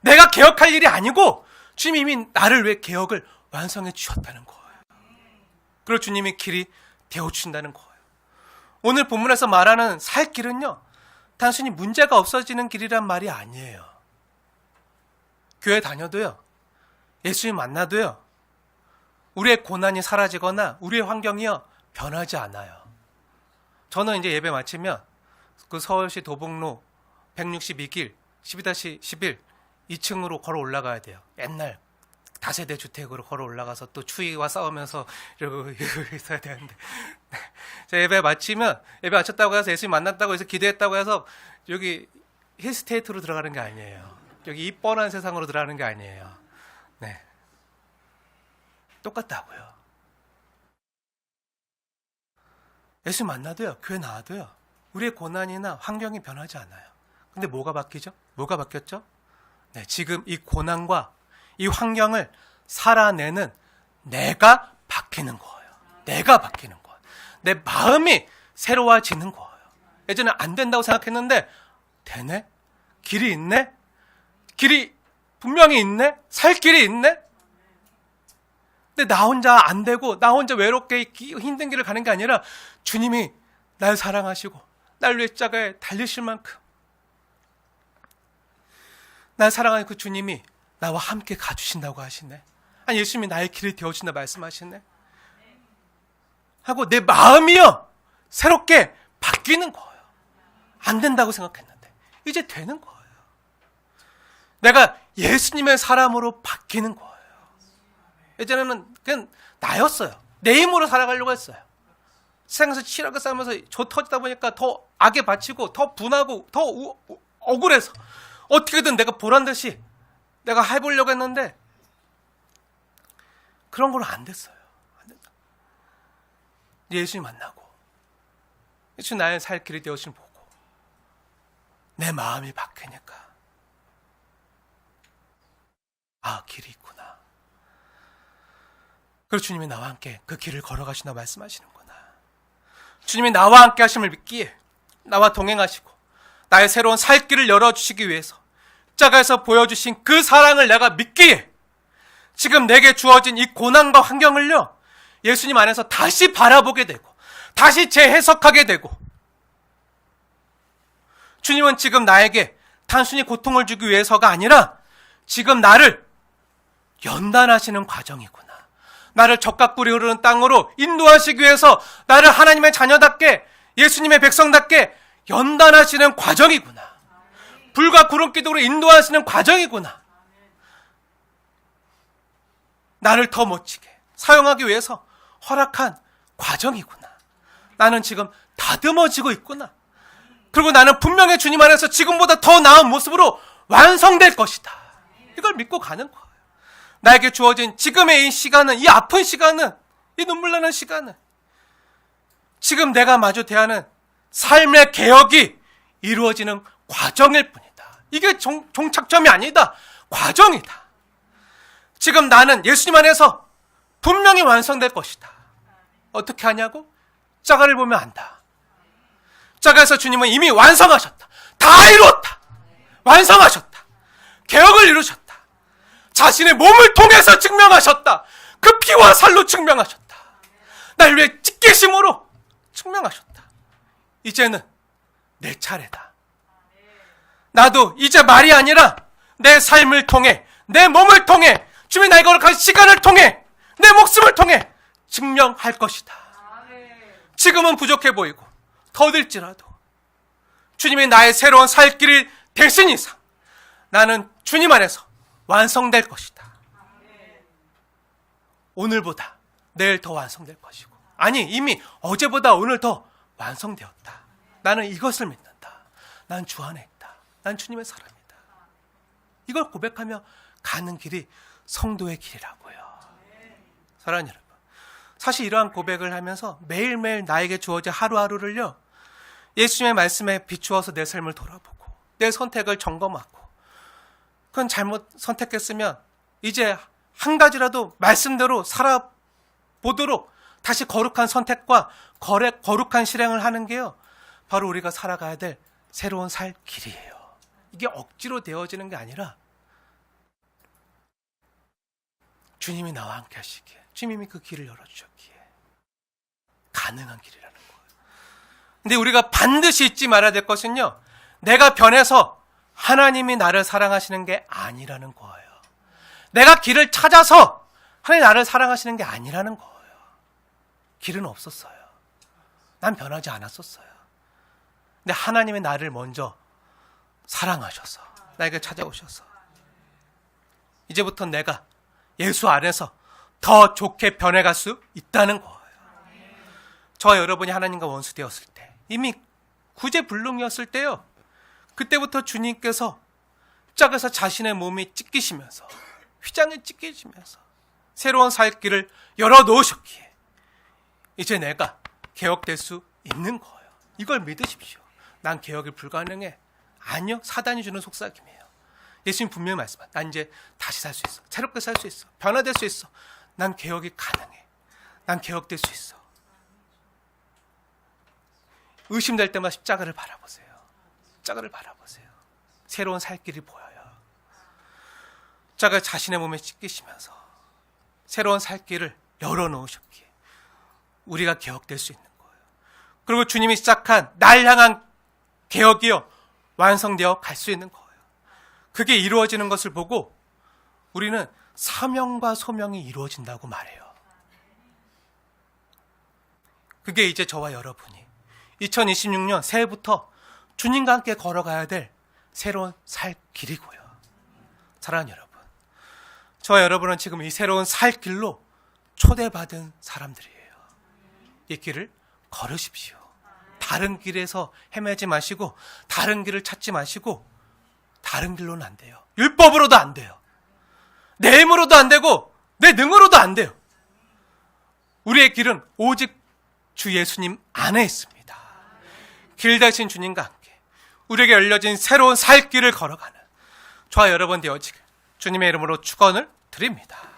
내가 개혁할 일이 아니고 주님이 이미 나를 위해 개혁을 완성해 주셨다는 거예요. 그리고 주님이 길이 되어주신다는 거예요. 오늘 본문에서 말하는 살 길은요, 단순히 문제가 없어지는 길이란 말이 아니에요. 교회 다녀도요, 예수님 만나도요, 우리의 고난이 사라지거나 우리의 환경이요 변하지 않아요. 저는 이제 예배 마치면 그 서울시 도봉로 162길 12-11 2층으로 걸어 올라가야 돼요. 옛날 다세대 주택으로 걸어 올라가서 또 추위와 싸우면서 이러고 있어야 되는데, 제가 예배 마치면, 예배 마쳤다고 해서 예수님 만났다고 해서 기도했다고 해서 여기 힐스테이트로 들어가는 게 아니에요. 여기 이 뻔한 세상으로 들어가는 게 아니에요. 네, 똑같다고요. 예수 만나도요, 교회 나와도요, 우리의 고난이나 환경이 변하지 않아요. 근데 뭐가 바뀌죠? 뭐가 바뀌었죠? 네, 지금 이 고난과 이 환경을 살아내는 내가 바뀌는 거예요. 내가 바뀌는 거예요. 내 마음이 새로워지는 거예요. 예전에 안 된다고 생각했는데 되네? 길이 있네? 길이 분명히 있네? 살 길이 있네? 근데 나 혼자 안 되고 나 혼자 외롭게 힘든 길을 가는 게 아니라 주님이 날 사랑하시고 날 위해 십자가에 달리실 만큼 날 사랑하는 그 주님이 나와 함께 가주신다고 하시네. 아니, 예수님이 나의 길이 되어주신다 말씀하시네. 하고 내 마음이요 새롭게 바뀌는 거예요. 안 된다고 생각했는데 이제 되는 거예요. 내가 예수님의 사람으로 바뀌는 거예요. 예전에는 그냥 나였어요. 내 힘으로 살아가려고 했어요. 세상에서 치열하게 싸우면서 조 터지다 보니까 더 악에 바치고 더 분하고 더 억울해서 어떻게든 내가 보란듯이 내가 해보려고 했는데 그런 걸로 안 됐어요. 안 된다. 예수님 만나고 예수님 나의 살 길이 되어주신 보고 내 마음이 바뀌니까 길이 있구나. 그리고 주님이 나와 함께 그 길을 걸어가신다고 말씀하시는구나. 주님이 나와 함께 하심을 믿기에 나와 동행하시고 나의 새로운 살 길을 열어주시기 위해서 십자가에서 보여주신 그 사랑을 내가 믿기에 지금 내게 주어진 이 고난과 환경을요, 예수님 안에서 다시 바라보게 되고 다시 재해석하게 되고, 주님은 지금 나에게 단순히 고통을 주기 위해서가 아니라 지금 나를 연단하시는 과정이구나. 나를 적각불이 흐르는 땅으로 인도하시기 위해서 나를 하나님의 자녀답게, 예수님의 백성답게 연단하시는 과정이구나. 불과 구름 기둥으로 인도하시는 과정이구나. 나를 더 멋지게 사용하기 위해서 허락한 과정이구나. 나는 지금 다듬어지고 있구나. 그리고 나는 분명히 주님 안에서 지금보다 더 나은 모습으로 완성될 것이다. 이걸 믿고 가는 거예요. 나에게 주어진 지금의 이 시간은, 이 아픈 시간은, 이 눈물 나는 시간은 지금 내가 마주 대하는 삶의 개혁이 이루어지는 과정일 뿐이다. 이게 종착점이 아니다. 과정이다. 지금 나는 예수님 안에서 분명히 완성될 것이다. 어떻게 하냐고? 십자가를 보면 안다. 십자가에서 주님은 이미 완성하셨다. 다 이루었다. 완성하셨다. 개혁을 이루셨다. 자신의 몸을 통해서 증명하셨다. 그 피와 살로 증명하셨다. 날 위해 찢기심으로 증명하셨다. 이제는 내 차례다. 나도 이제 말이 아니라 내 삶을 통해, 내 몸을 통해, 주님이 나에게 허락한 시간을 통해, 내 목숨을 통해 증명할 것이다. 지금은 부족해 보이고 더딜지라도 주님이 나의 새로운 살 길을 되신 이상 나는 주님 안에서 완성될 것이다. 오늘보다 내일 더 완성될 것이고, 아니 이미 어제보다 오늘 더 완성되었다. 나는 이것을 믿는다. 난 주 안에 있다. 난 주님의 사람이다. 이걸 고백하며 가는 길이 성도의 길이라고요. 사랑하는 여러분, 사실 이러한 고백을 하면서 매일매일 나에게 주어진 하루하루를요, 예수님의 말씀에 비추어서 내 삶을 돌아보고 내 선택을 점검하고, 그건 잘못 선택했으면 이제 한 가지라도 말씀대로 살아보도록 다시 거룩한 선택과 거룩한 실행을 하는 게요, 바로 우리가 살아가야 될 새로운 살 길이에요. 이게 억지로 되어지는 게 아니라 주님이 나와 함께 하시기에, 주님이 그 길을 열어주셨기에 가능한 길이라는 거예요. 근데 우리가 반드시 잊지 말아야 될 것은요, 내가 변해서 하나님이 나를 사랑하시는 게 아니라는 거예요. 내가 길을 찾아서 하나님이 나를 사랑하시는 게 아니라는 거예요. 길은 없었어요. 난 변하지 않았었어요. 근데 하나님이 나를 먼저 사랑하셔서 나에게 찾아오셔서 이제부터 내가 예수 안에서 더 좋게 변해갈 수 있다는 거예요. 저와 여러분이 하나님과 원수되었을 때, 이미 구제불능이었을 때요, 그때부터 주님께서 십자가에서 자신의 몸이 찢기시면서, 휘장이 찢기시면서 새로운 살 길을 열어놓으셨기에 이제 내가 개혁될 수 있는 거예요. 이걸 믿으십시오. 난 개혁이 불가능해. 아니요, 사단이 주는 속삭임이에요. 예수님 분명히 말씀하세요. 난 이제 다시 살 수 있어. 새롭게 살 수 있어. 변화될 수 있어. 난 개혁이 가능해. 난 개혁될 수 있어. 의심될 때마다 십자가를 바라보세요. 십자가를 바라보세요. 새로운 살 길이 보여요. 십자가 자신의 몸에 찢기시면서 새로운 살 길을 열어놓으셨기에 우리가 개혁될 수 있는 거예요. 그리고 주님이 시작한 날 향한 개혁이요, 완성되어 갈 수 있는 거예요. 그게 이루어지는 것을 보고 우리는 사명과 소명이 이루어진다고 말해요. 그게 이제 저와 여러분이 2026년 새해부터 주님과 함께 걸어가야 될 새로운 살 길이고요. 사랑하는 여러분, 저와 여러분은 지금 이 새로운 살 길로 초대받은 사람들이에요. 이 길을 걸으십시오. 다른 길에서 헤매지 마시고, 다른 길을 찾지 마시고, 다른 길로는 안 돼요. 율법으로도 안 돼요. 내 힘으로도 안 되고 내 능으로도 안 돼요. 우리의 길은 오직 주 예수님 안에 있습니다. 길 대신 주님과 함께 우리에게 열려진 새로운 살 길을 걸어가는 저와 여러분 되어지길 주님의 이름으로 축원을 드립니다.